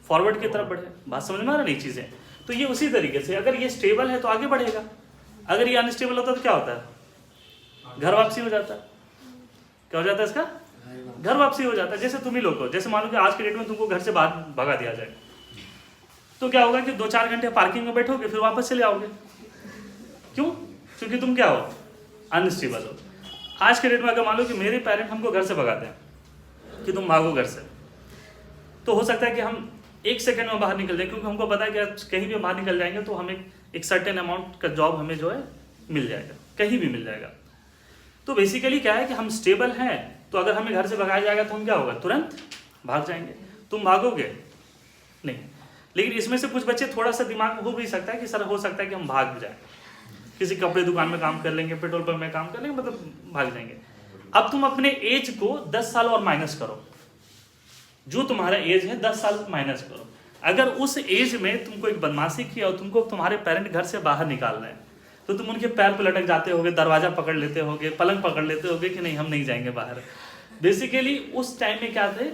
फॉरवर्ड की तरफ बढ़े। बात समझ में आ रही चीज़ें। तो ये उसी तरीके से, अगर ये स्टेबल है तो आगे बढ़ेगा, अगर ये अनस्टेबल होता तो क्या होता है, घर वापसी हो जाता है। क्या हो जाता है इसका, घर वापसी हो जाता है। जैसे तुम ही लोग को, जैसे मान लो कि आज के डेट में तुमको घर से बाहर भगा दिया जाए, तो क्या होगा कि 2-4 घंटे पार्किंग में बैठोगे, फिर वापस चले आओगे। क्यों, क्योंकि तुम क्या हो, अनस्टेबल हो। आज के डेट में अगर मान लो कि मेरे पेरेंट हमको घर से भगाते हैं कि तुम भागो घर से, तो हो सकता है कि हम 1 सेकंड में बाहर निकल जाए, क्योंकि हमको पता है कि कहीं भी बाहर निकल जाएंगे तो हमें एक सर्टेन अमाउंट का जॉब हमें जो है मिल जाएगा, कहीं भी मिल जाएगा। तो बेसिकली क्या है कि हम स्टेबल हैं, तो अगर हमें घर से भगाया जाएगा तो हम क्या होगा, तुरंत भाग जाएंगे। तुम भागोगे नहीं, लेकिन इसमें से कुछ बच्चे थोड़ा सा दिमाग हो भी सकता है कि सर हो सकता है कि हम भाग जाए, किसी कपड़े दुकान में काम कर लेंगे, पेट्रोल पंप में काम कर लेंगे, मतलब भाग जाएंगे। अब तुम अपने एज को 10 साल और माइनस करो, जो तुम्हारा एज है 10 साल माइनस करो। अगर उस एज में तुमको एक बदमाशी किया और तुमको तुम्हारे पेरेंट घर से बाहर निकाल रहे हैं, तो तुम उनके पैर पर लटक जाते होगे, दरवाजा पकड़ लेते होगे, पलंग पकड़ लेते होगे कि नहीं हम नहीं जाएंगे बाहर। बेसिकली उस टाइम में क्या थे,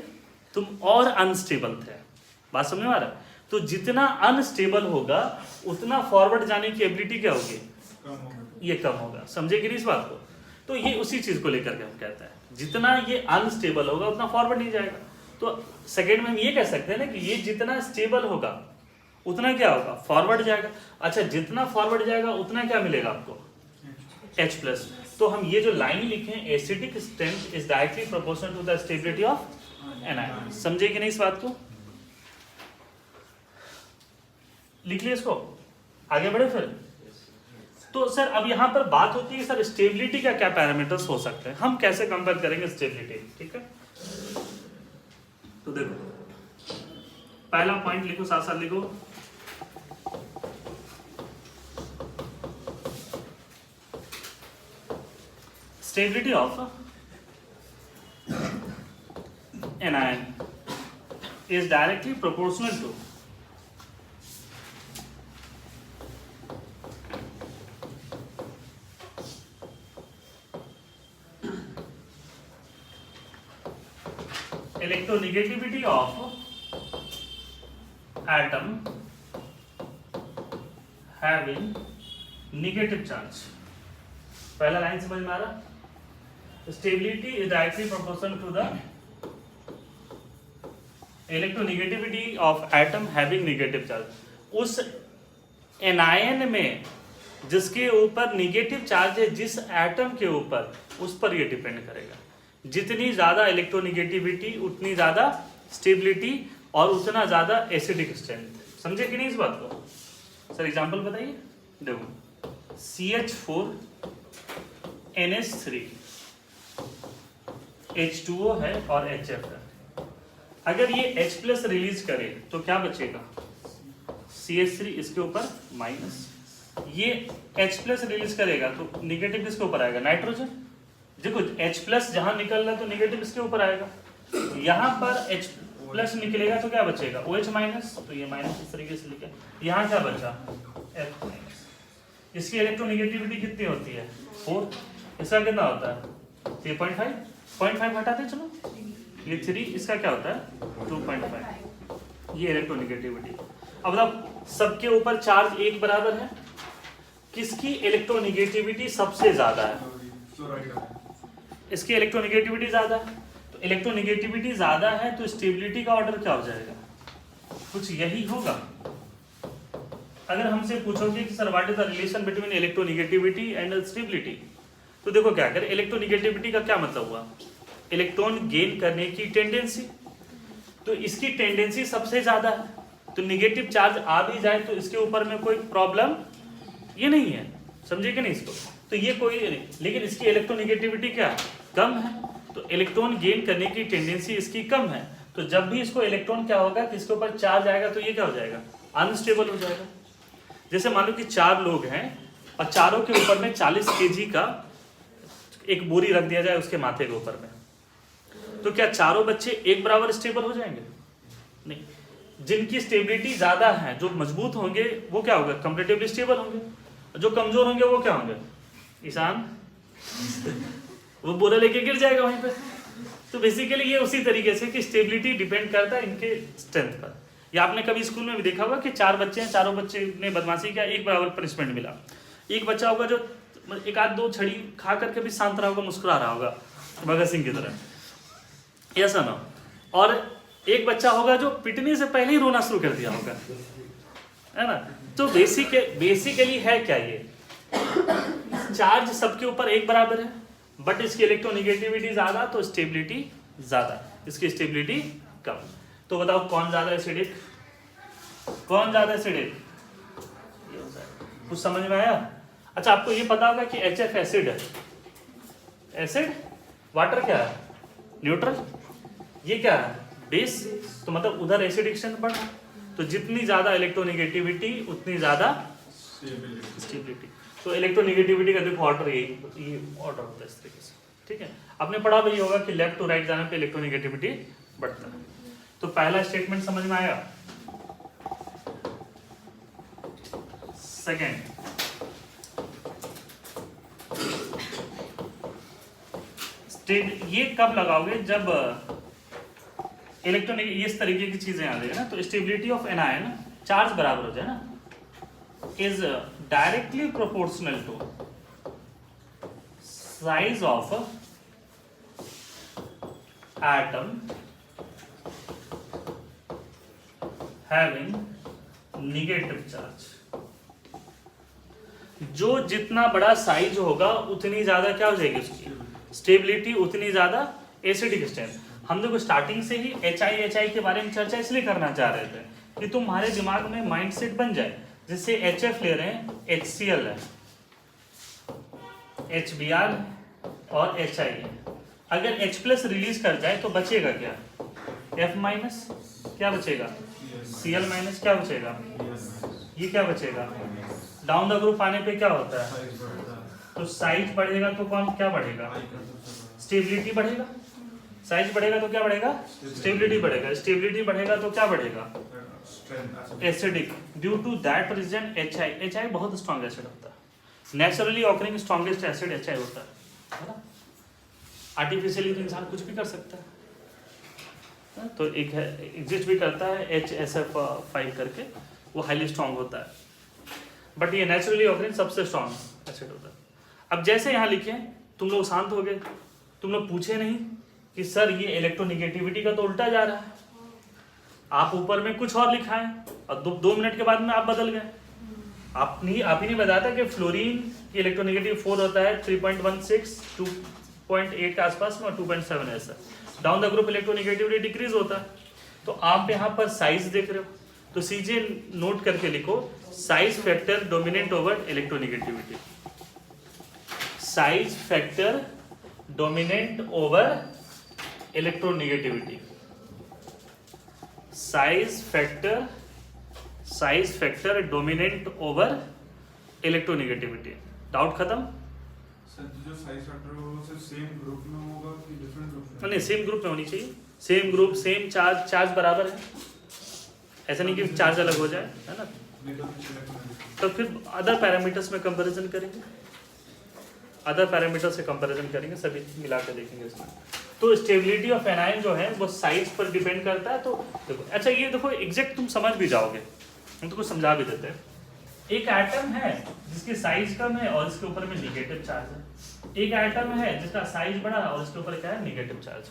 तुम और अनस्टेबल थे। बात समझ में आ रहा है? तो जितना अनस्टेबल होगा उतना फॉरवर्ड जाने की एबिलिटी क्या होगी, ये कम होगा। समझे कि नहीं इस बात को? तो ये उसी चीज को लेकर के हम कहते हैं, जितना ये अनस्टेबल होगा उतना फॉरवर्ड नहीं जाएगा। तो सेकेंड में हम ये कह सकते हैं ना कि ये जितना स्टेबल होगा उतना क्या होगा, फॉरवर्ड जाएगा। अच्छा, जितना फॉरवर्ड जाएगा उतना क्या मिलेगा आपको, H+। तो हम ये जो लाइन लिखे हैं, acidic strength is directly proportional to the stability of anion. समझे कि नहीं इस बात को? लिख लिया इसको, आगे बढ़े फिर। तो सर अब यहाँ पर बात होती है सर स्टेबिलिटी का क्या पैरामीटर्स हो सकते हैं, हम कैसे कंपेयर करेंगे स्टेबिलिटी, ठीक है? तो देखो पहला पॉइंट लिखो, साथ साथ लिखो, stability of anion is directly proportional to electronegativity of atom having negative charge। पहला लाइन समझ में आ रहा? Stability is directly proportional to the electronegativity of atom having negative charge. उस एनायन में जिसके ऊपर नेगेटिव चार्ज है, जिस एटम के ऊपर, उस पर ये डिपेंड करेगा। जितनी ज़्यादा इलेक्ट्रोनेगेटिविटी उतनी ज़्यादा स्टेबिलिटी और उतना ज़्यादा एसिडिक स्ट्रेंथ। समझे कि नहीं इस बात को? सर एग्जांपल बताइए। देखो CH4 NH3 H2O है और HF है। अगर ये H+ रिलीज करे तो क्या बचेगा, CH3 इसके ऊपर माइनस, ये H+ रिलीज करेगा तो निगेटिव किसके ऊपर आएगा, नाइट्रोजन। देखो H+ जहां निकल रहा है तो निगेटिव इसके ऊपर आएगा, यहाँ पर H+ निकलेगा तो क्या बचेगा, OH-, तो ये माइनस इस तरीके से लिखा। यहाँ क्या बचा, F-। इसकी इलेक्ट्रोनेगेटिविटी कितनी होती है, 4। इसका कितना होता है, 3.5 हटाते चलो, ये 3, इसका क्या होता है 2.5। ये इलेक्ट्रोनेगेटिविटी। अब बताओ सबके ऊपर चार्ज एक बराबर है, किसकी इलेक्ट्रोनेगेटिविटी सबसे ज्यादा है, इसकी इलेक्ट्रोनेगेटिविटी ज्यादा है। तो इलेक्ट्रोनेगेटिविटी ज्यादा है तो स्टेबिलिटी का ऑर्डर क्या हो जाएगा, कुछ यही होगा। अगर हमसे पूछोगे कि sir what is the relation between electronegativity and stability, तो देखो क्या करें, इलेक्ट्रोनेगेटिविटी का क्या मतलब हुआ, इलेक्ट्रॉन गेन करने की टेंडेंसी। तो इसकी टेंडेंसी सबसे ज्यादा है, तो नेगेटिव चार्ज आ भी जाए तो इसके ऊपर में कोई प्रॉब्लम ये नहीं है। समझे कि नहीं इसको? तो ये कोई नहीं, लेकिन इसकी इलेक्ट्रोनेगेटिविटी क्या कम है, तो इलेक्ट्रॉन गेन करने की टेंडेंसी इसकी कम है। तो जब भी इसको इलेक्ट्रॉन क्या होगा कि इसके ऊपर चार्ज आएगा तो ये क्या हो जाएगा, अनस्टेबल हो जाएगा। जैसे मान लो कि 4 लोग हैं और चारों के ऊपर में 40 kg का एक बोरी रख दिया जाए उसके माथे के ऊपर में, तो क्या चारों बच्चे एक बराबर स्टेबल हो जाएंगे, नहीं। जिनकी स्टेबिलिटी ज्यादा है, जो मजबूत होंगे वो क्या होगा, कंपैरेटिवली स्टेबल होंगे, जो कमजोर होंगे वो क्या होंगे, ईशान वो बोरा लेके गिर जाएगा वहीं पे। तो बेसिकली ये उसी तरीके से कि स्टेबिलिटी डिपेंड करता है इनके स्ट्रेंथ पर। या आपने कभी स्कूल में भी देखा होगा कि 4 बच्चे हैं, चारों बच्चे ने बदमाशी किया, एक बराबर पनिशमेंट मिला। एक बच्चा होगा जो 1-2 छड़ी खा करके भी शांत रहा होगा, मुस्कुरा रहा होगा भगत सिंह की तरह, ऐसा ना। और एक बच्चा होगा जो पिटने से पहले ही रोना शुरू कर दिया होगा, है ना। तो बेसिकली है क्या, ये चार्ज सबके ऊपर एक बराबर है, बट इसकी इलेक्ट्रोनेगेटिविटी ज्यादा तो स्टेबिलिटी ज्यादा, इसकी स्टेबिलिटी कम। तो बताओ कौन ज्यादा एसिडिक, कौन ज्यादा एसिडिक, कुछ समझ में आया? अच्छा, आपको ये पता होगा कि HF एसिड है, एसिड, वाटर क्या है, न्यूट्रल, ये क्या है, बेस। तो मतलब उधर एसिडिक स्ट्रेंथ बढ़ा, तो जितनी ज्यादा इलेक्ट्रोनेगेटिविटी उतनी ज्यादा स्टेबिलिटी। तो इलेक्ट्रोनेगेटिविटी का देखो ऑर्डर ये ऑर्डर होता है इस तरीके से, ठीक है। आपने पढ़ा भी होगा कि लेफ्ट टू राइट जाने पे इलेक्ट्रोनेगेटिविटी बढ़ता है। तो पहला स्टेटमेंट समझ में आया। सेकेंड, ये कब लगाओगे जब इलेक्ट्रॉनिक इस तरीके की चीजें आ जाएगी ना, तो stability of anion charge बराबर हो जाए ना, is directly proportional to size of atom having negative charge. जो जितना बड़ा साइज होगा उतनी ज्यादा क्या हो जाएगी उसकी स्टेबिलिटी, उतनी ज्यादा एसिडिक स्ट्रेंथ। हम देखो स्टार्टिंग से ही HI के बारे में चर्चा इसलिए करना चाह रहे थे कि तुम्हारे दिमाग में माइंडसेट बन जाए, जिससे HF ले रहे हैं, HCl है, HBr और HI है। अगर H+ रिलीज कर जाए तो बचेगा क्या, F-, क्या बचेगा, Cl- क्या बचेगा, ये क्या बचेगा। डाउन द ग्रुप आने पे क्या होता है, तो साइज बढ़ेगा तो कौन क्या बढ़ेगा, स्टेबिलिटी बढ़ेगा। साइज बढ़ेगा तो क्या बढ़ेगा, स्टेबिलिटी बढ़ेगा। स्टेबिलिटी बढ़ेगा तो क्या बढ़ेगा, acidic. Due to that reason HI बहुत स्ट्रॉन्ग एसिड होता है। Naturally occurring strongest acid HI होता है ना। आर्टिफिशियली तो इंसान कुछ भी कर सकता है, तो एक है एग्जिस्ट भी करता है HSF5 करके, वो हाईली स्ट्रॉन्ग होता है, बट ये नेचुरली ऑकरिंग सबसे स्ट्रॉन्ग एसिड होता है। अब जैसे यहाँ लिखे तुम लोग शांत हो गए, तुम लोग पूछे नहीं कि सर ये इलेक्ट्रोनेगेटिविटी का तो उल्टा जा रहा है, आप ऊपर में कुछ और लिखा है और 2 मिनट के बाद में आप बदल गए। आप ही नहीं बताता कि फ्लोरीन की इलेक्ट्रोनेगेटिव 4 होता है 3.16 2.8 के आसपास में और 2.7 ऐसा। Down the group electronegativity decrease होता है। तो आप यहाँ पर साइज देख रहे हो, तो सीजे नोट करके लिखो size factor dominant over electronegativity. Size factor dominant over electronegativity. Size factor dominant over electronegativity. Doubt खत्म। सर जो साइज फैक्टर होगा वो सिर्फ सेम ग्रुप में होगा कि डिफरेंट ग्रुप में? नहीं, सेम ग्रुप में होनी चाहिए। सेम ग्रुप सेम चार्ज बराबर है, ऐसा नहीं कि चार्ज अलग हो जाए, है ना। तो फिर अदर पैरामीटर्स में कंपैरिजन करेंगे, अदर पैरामीटर से कंपैरिजन करेंगे, सभी मिला के देखेंगे इसमें। तो स्टेबिलिटी ऑफ एनायन जो है वो साइज पर डिपेंड करता है। तो देखो, अच्छा ये देखो एग्जैक्ट तुम समझ भी जाओगे, हम तो कुछ समझा भी देते हैं। एक एटम है जिसकी साइज कम है और इसके ऊपर में निगेटिव चार्ज है। एक एटम है जिसका साइज बड़ा है और इसके ऊपर क्या है, निगेटिव चार्ज।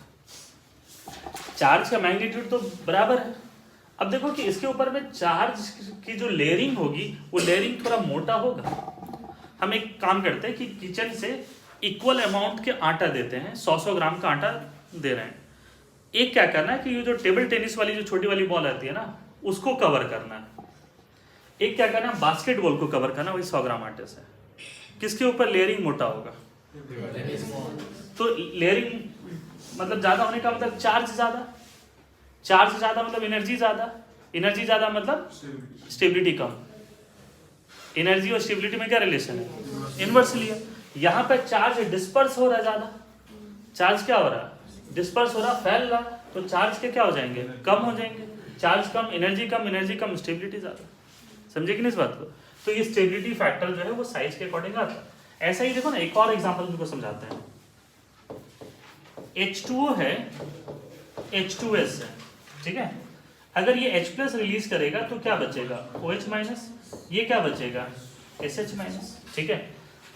चार्ज का मैग्नीट्यूड तो बराबर है। अब देखो कि इसके ऊपर में चार्ज की जो लेयरिंग होगी वो लेयरिंग थोड़ा मोटा होगा। हम एक काम करते हैं कि किचन से इक्वल अमाउंट के आटा देते हैं, 100 ग्राम का आटा दे रहे हैं। एक क्या करना है कि ये जो टेबल टेनिस वाली जो छोटी वाली बॉल आती है ना, उसको कवर करना है। एक क्या करना है, बास्केटबॉल को कवर करना, वही 100 ग्राम आटे से। किसके ऊपर लेयरिंग मोटा होगा, तो लेयरिंग मतलब ज्यादा होने का मतलब चार्ज ज्यादा मतलब एनर्जी ज्यादा मतलब स्टेबिलिटी कम। एनर्जी और स्टेबिलिटी में क्या रिलेशन है, इनवर्सली है। यहाँ पे चार्ज डिस्पर्स हो रहा है, ज्यादा चार्ज क्या हो रहा है, डिस्पर्स हो रहा, फैल रहा, तो चार्ज के क्या हो जाएंगे, कम हो जाएंगे। चार्ज कम, एनर्जी कम, स्टेबिलिटी ज्यादा। समझे कि नहीं इस बात को। तो ये स्टेबिलिटी फैक्टर जो है वो साइज के अकॉर्डिंग आता है। ऐसा ही देखो ना, एक और एग्जांपल तुमको समझाते हैं। H2O है, H2S है, ठीक है। अगर ये H+ रिलीज करेगा तो क्या बचेगा, OH-, ये क्या बचेगा, SH-, ठीक है।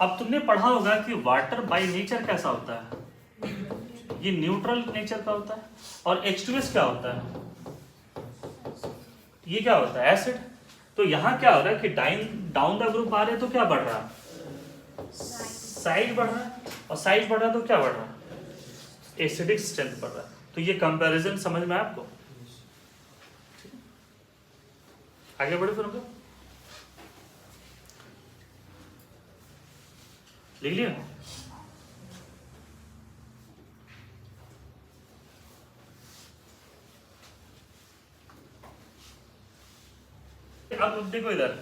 अब तुमने पढ़ा होगा कि वाटर बाय नेचर कैसा होता है, ये न्यूट्रल नेचर का होता है। और H2S क्या होता है, ये क्या होता है, एसिड। तो यहाँ क्या हो रहा है कि डाउन द ग्रुप आ रहे तो क्या बढ़ रहा है, साइज बढ़ रहा है, और साइज बढ़ रहा है तो क्या बढ़ रहा है, एसिडिक स्ट्रेंथ बढ़ रहा है। तो ये कंपैरिजन समझ में आपको। आगे बढ़े फिर होगा, लिख लिया। अब देखो इधर,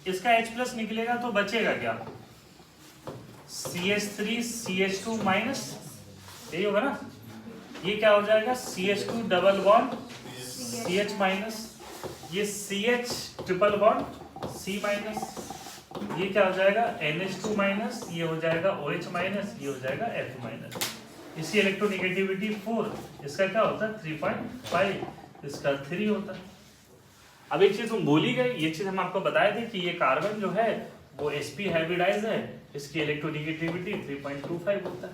इसका H प्लस निकलेगा तो बचेगा क्या, CH3 CH2 माइनस, यही होगा ना, ये क्या हो जाएगा CH2 double bond CH minus, ये CH triple bond C minus, ये क्या हो जाएगा NH2 माइनस, ये हो जाएगा OH माइनस, ये हो जाएगा F माइनस। इसी इलेक्ट्रोनेगेटिविटी 4, इसका क्या होता है 3.5, इसका 3 होता है। अब एक चीज तुम भूल ही गए, ये चीज हम आपको बताए थे कि ये कार्बन जो है वो sp हाइब्रिडाइज है, इसकी इलेक्ट्रोनेगेटिविटी 3.25 होता है,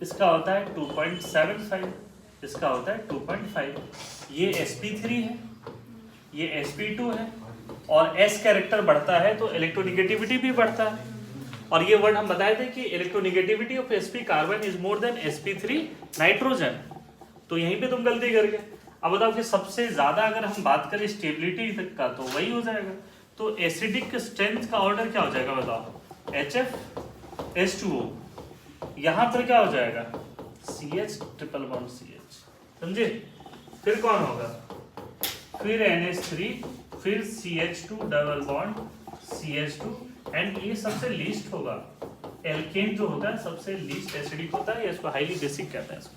इसका होता है 2.75, इसका होता है 2.5। ये sp3 है, ये sp2 है, और s कैरेक्टर बढ़ता है तो इलेक्ट्रोनेगेटिविटी भी बढ़ता है। और ये वर्ड हम बताए थे कि electronegativity of sp carbon is more then sp3 nitrogen, तो यहीं पे तुम गलती कर गए। अब बताओ कि सबसे ज्यादा अगर हम बात करें स्टेबिलिटी तक का तो वही हो जाएगा, तो एसिडिक स्ट्रेंथ का ऑर्डर क्या हो जाएगा बताओ, HF H2O, यहाँ पर क्या हो जाएगा CH ट्रिपल बॉन्ड CH, समझे। फिर कौन होगा, फिर NH3, फिर CH2 double bond CH2, and ये सबसे लीस्ट होगा, एल्केन जो होता है सबसे लीस्ट एसिडिक होता है, या इसको हाईली बेसिक कहते हैं इसको।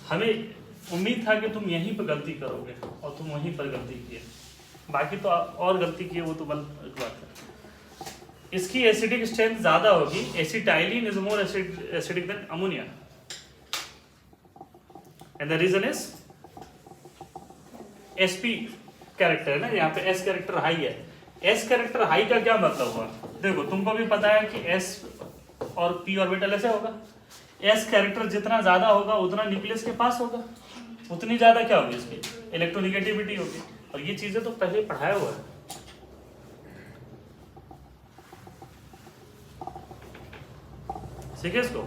हमें उम्मीद था कि तुम यहीं पर गलती करोगे और तुम वहीं पर गलती किए, बाकी तो और गलती किए वो तो अलग बात है। इसकी एसिडिक स्ट्रेंथ ज्यादा होगी, acetylene is more acidic than ammonia, and the reason is sp character है ना, यहाँ पे s कैरेक्टर हाई है। s कैरेक्टर हाई का क्या मतलब हुआ, देखो तुमको भी पता है कि s और p ऑर्बिटल ऐसे होगा, s कैरेक्टर जितना ज्यादा होगा उतना न्यूक्लियस के पास होगा, उतनी ज्यादा क्या होगी इसकी इलेक्ट्रोनेगेटिविटी होगी, और ये चीजें तो पहले पढ़ाया हुआ है। ठीक है, इसको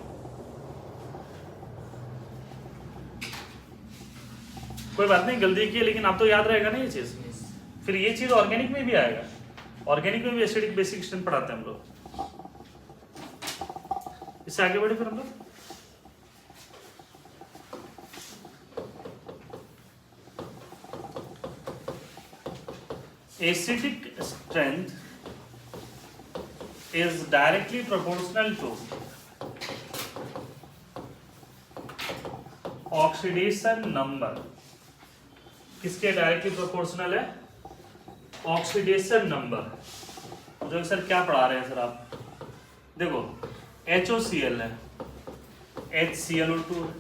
कोई बात नहीं, गलती की है लेकिन आप तो याद रहेगा ना ये चीज। फिर ये चीज ऑर्गेनिक में भी आएगा, ऑर्गेनिक में भी एसिडिक बेसिक स्ट्रेंथ पढ़ाते हैं हम लोग। इससे आगे बढ़े फिर हम लोग, acidic strength is directly proportional to oxidation number. किसके डायरेक्टली प्रोपोर्शनल है, ऑक्सीडेशन नंबर। जो सर क्या पढ़ा रहे हैं सर आप, देखो HOCl है, HClO2 है,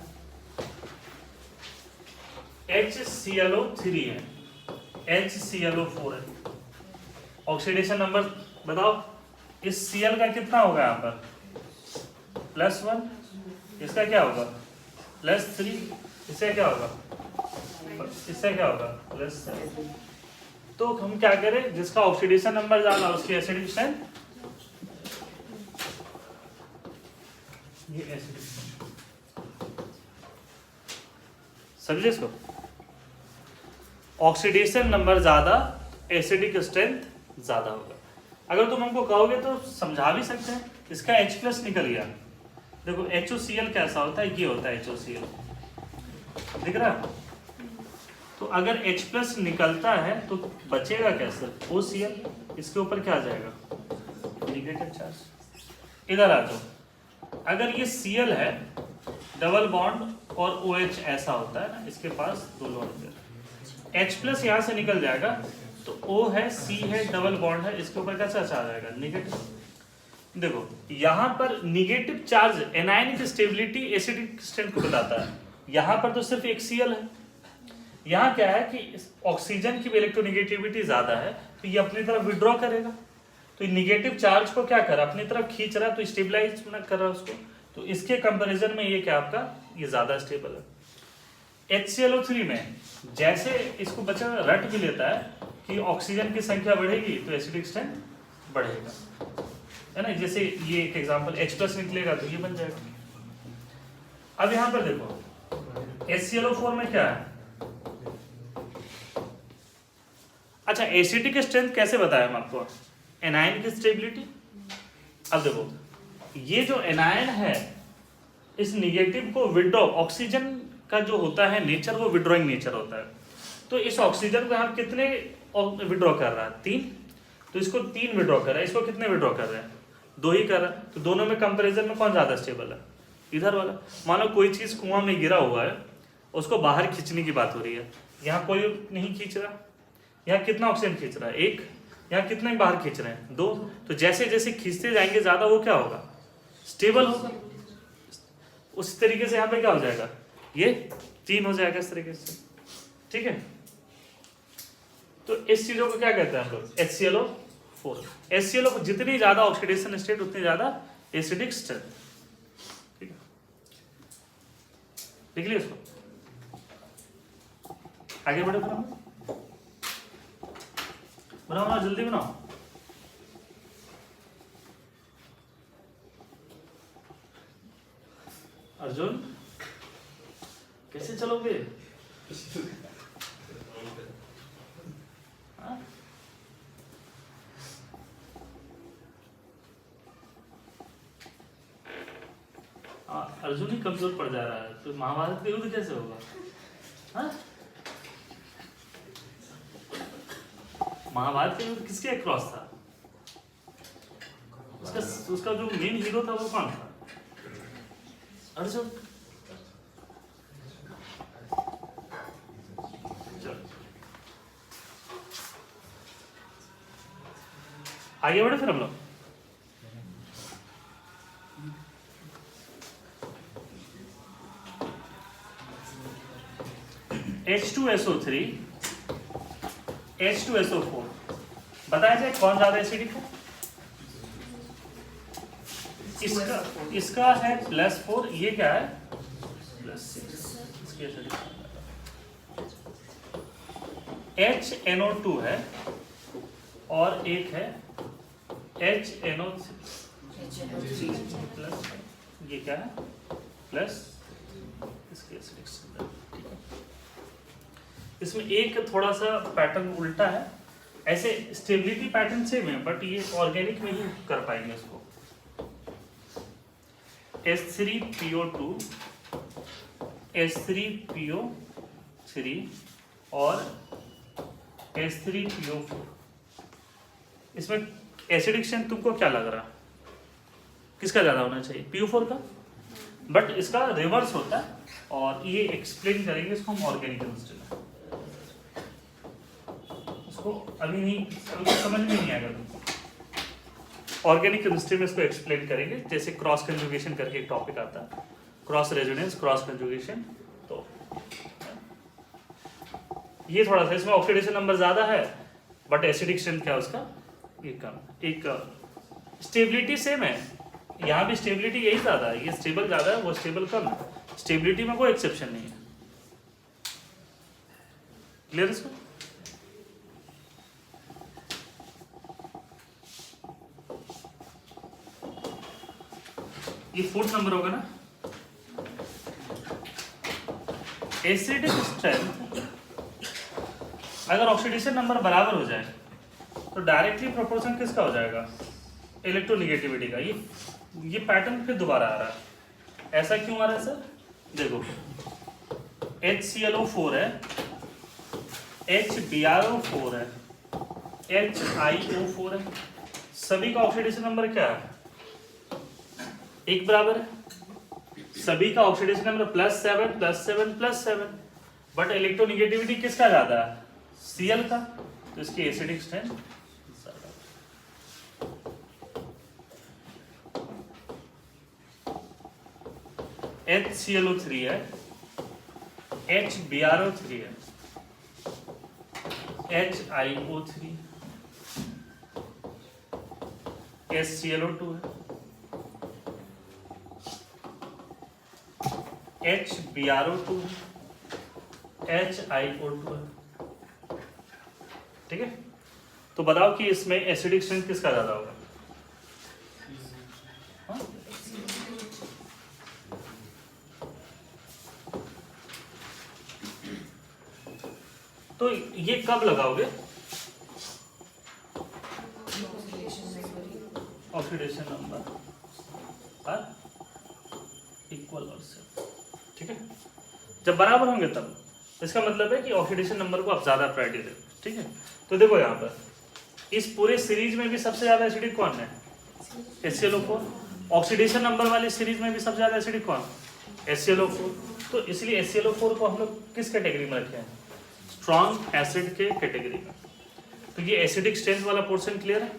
HClO3 है, HClO4 है। ऑक्सीडेशन नंबर बताओ, इस Cl का कितना होगा यहाँ पर +1, इसका क्या होगा +3, इससे क्या होगा, इससे क्या होगा +7। तो हम क्या करें, जिसका ऑक्सीडेशन नंबर ज्यादा उसकी एसिडिक स्ट्रेंथ, ये एसिडिक स्ट्रेंथ, समझे इसको, ऑक्सीडेशन नंबर ज्यादा एसिडिक स्ट्रेंथ ज्यादा होगा। अगर तुम हमको कहोगे तो समझा भी सकते हैं, इसका H प्लस निकल गया, देखो HOCl कैसा होता है, ये होता है HOCl, दिख रहा है। तो अगर H प्लस निकलता है तो बचेगा कैसे OCl, इसके ऊपर क्या आ जाएगा नेगेटिव चार्ज। इधर आ जाओ, अगर ये Cl है डबल बॉन्ड और OH ऐसा होता है ना, इसके पास दो बॉन्ड, H प्लस यहाँ से निकल जाएगा तो O है, C है, डबल बॉन्ड है, इसके ऊपर कैसा चार्ज आ जाएगा नेगेटिव। देखो यहाँ पर negative charge anionic stability acidic strength को बताता है, यहाँ पर तो सिर्फ एक Cl है। यहाँ क्या है कि ऑक्सीजन की इलेक्ट्रोनेगेटिविटी ज्यादा है तो ये अपनी तरफ विड्रॉ करेगा, तो निगेटिव चार्ज को क्या कर रहा है अपनी तरफ खींच रहा है, तो स्टेबलाइज कर रहा है उसको, तो इसके कंपैरिजन में ये क्या आपका ये ज्यादा स्टेबल है। HClO3 में जैसे इसको बच्चा रट भी लेता है कि ऑक्सीजन की संख्या बढ़ेगी तो एसिडिक स्ट्रेंथ बढ़ेगा, है ना। जैसे ये एक एग्जांपल H प्लस निकलेगा तो ये बन जाएगा। अब यहाँ पर देखो HClO4 में क्या है, अच्छा एसिडिक स्ट्रेंथ कैसे बताया हम आपको, एनायन की स्टेबिलिटी। अब देखो ये जो एनायन है इस निगेटिव को विड्रॉ, ऑक्सीजन का जो होता है नेचर वो विड्रॉइंग नेचर होता है, तो इस ऑक्सीजन को यहाँ कितने विड्रॉ कर रहा है? 3। तो इसको 3 विड्रॉ कर रहा है, इसको कितने विड्रॉ कर रहे हैं? 2 ही कर रहा है। तो दोनों में कंपैरिजन में कौन ज़्यादा स्टेबल है? इधर वाला। मान लो कोई चीज़ कुआं में गिरा हुआ है, उसको बाहर खींचने की बात हो रही है, यहाँ कोई नहीं खींच रहा, यहाँ कितना ऑक्सीजन खींच रहा है? 1। यहाँ कितने बाहर खींच रहे हैं? 2। तो जैसे जैसे खींचते जाएंगे ज़्यादा वो क्या होगा? स्टेबल होगा। उस तरीके से यहाँ पे क्या हो जाएगा? ये 3 हो जाएगा इस तरीके से, ठीक है। तो इस चीजों को क्या कहते हैं हम लोग? HClO4। HClO जितनी ज्यादा ऑक्सीडेशन स्टेट उतनी ज्यादा एसिडिक स्टेट, ठीक है। लिख लिया इसको, आगे बढ़े। बनाओ जल्दी बनाओ। अर्जुन कैसे चलोगे? अर्जुन ही कमजोर पड़ जा रहा है, तो महाभारत का युद्ध कैसे होगा? हाँ? महाभारत का युद्ध किसके अक्रॉस था? उसका जो मेन हीरो था वो कौन था? अर्जुन। आगे बढ़े फिर हम लोग। H2SO3 H2SO4 बताया जाए कौन ज्यादा एसिडिक है? इसका है +4, ये क्या है? +6। HNO2 है और एक है HNO3 प्लस, ये क्या है? प्लस इसके एसिडिक। इसमें एक थोड़ा सा पैटर्न उल्टा है, ऐसे स्टेबिलिटी पैटर्न सेम है बट ये ऑर्गेनिक में ही कर पाएंगे इसको। H3PO2 H3PO3 और H3PO4। इसमें एसिडिक स्ट्रेंथ तुमको क्या लग रहा? किसका ज्यादा होना चाहिए? PO4 का। बट इसका रिवर्स होता है और ये एक्सप्लेन करेंगे इसको हम ऑर्गेनिक केमिस्ट्री में। अभी नहीं, अभी समझ में नहीं आएगा तुमको। ऑर्गेनिक केमिस्ट्री में इसको एक्सप्लेन करेंगे, जैसे क्रॉस कंजुगेशन करके एक टॉपिक आता है, क्रॉस रेजोनेंस, क्रॉस कंजुगेशन। तो ये थोड़ा सा इसमें ऑक्सीडेशन नंबर ज्यादा है बट एसिडिक स्ट्रेंथ क्या है उसका? ये कम। एक स्टेबिलिटी सेम है, यहाँ भी स्टेबिलिटी यही ज्यादा है, ये स्टेबल ज्यादा है, वो स्टेबल कम है। स्टेबिलिटी में कोई एक्सेप्शन नहीं है। क्लियर इसको? ये 4th नंबर होगा ना। एसिडिक स्ट्रेंथ अगर ऑक्सीडेशन नंबर बराबर हो जाए तो डायरेक्टली प्रोपोर्शन किसका हो जाएगा? इलेक्ट्रोनेगेटिविटी का। ये पैटर्न फिर दोबारा आ रहा है। ऐसा क्यों आ रहा है सर? देखो HClO4 है, HBrO4 है, HiO4 है, सभी का ऑक्सीडेशन नंबर क्या है? एक बराबर है। सभी का ऑक्सीडेशन नंबर +7 +7 +7, बट इलेक्ट्रोनेगेटिविटी किसका ज्यादा है? Cl का। तो इसकी एसिडिक स्ट्रेंथ ज्यादा। HClO3 है, HBrO3 है, HiO3, HClO2 है, HBrO2 है, HiO2 है। ठीक है, तो बताओ कि इसमें एसिडिक स्ट्रेंथ किसका ज्यादा होगा? हाँ? तो ये कब लगाओगे? ऑक्सीडेशन नंबर इक्वल और सेम। ठीक है, जब बराबर होंगे तब। इसका मतलब है कि ऑक्सीडेशन नंबर को आप ज़्यादा प्रायोरिटी देते हैं, ठीक है। तो देखो यहाँ पर इस पूरे सीरीज में भी सबसे ज़्यादा एसिडिक कौन है? HClO4। ऑक्सीडेशन नंबर वाली सीरीज में भी सबसे ज़्यादा एसिडिक कौन? HClO4। तो इसलिए HClO4 को हम लोग किस कैटेगरी में रखे हैं? स्ट्रॉन्ग एसिड के कैटेगरी में। तो ये एसिडिक स्ट्रेंथ वाला पोर्शन क्लियर है।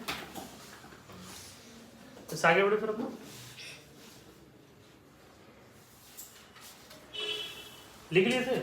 तो आगे बढ़े फिर हम लोग लिख लिए थे।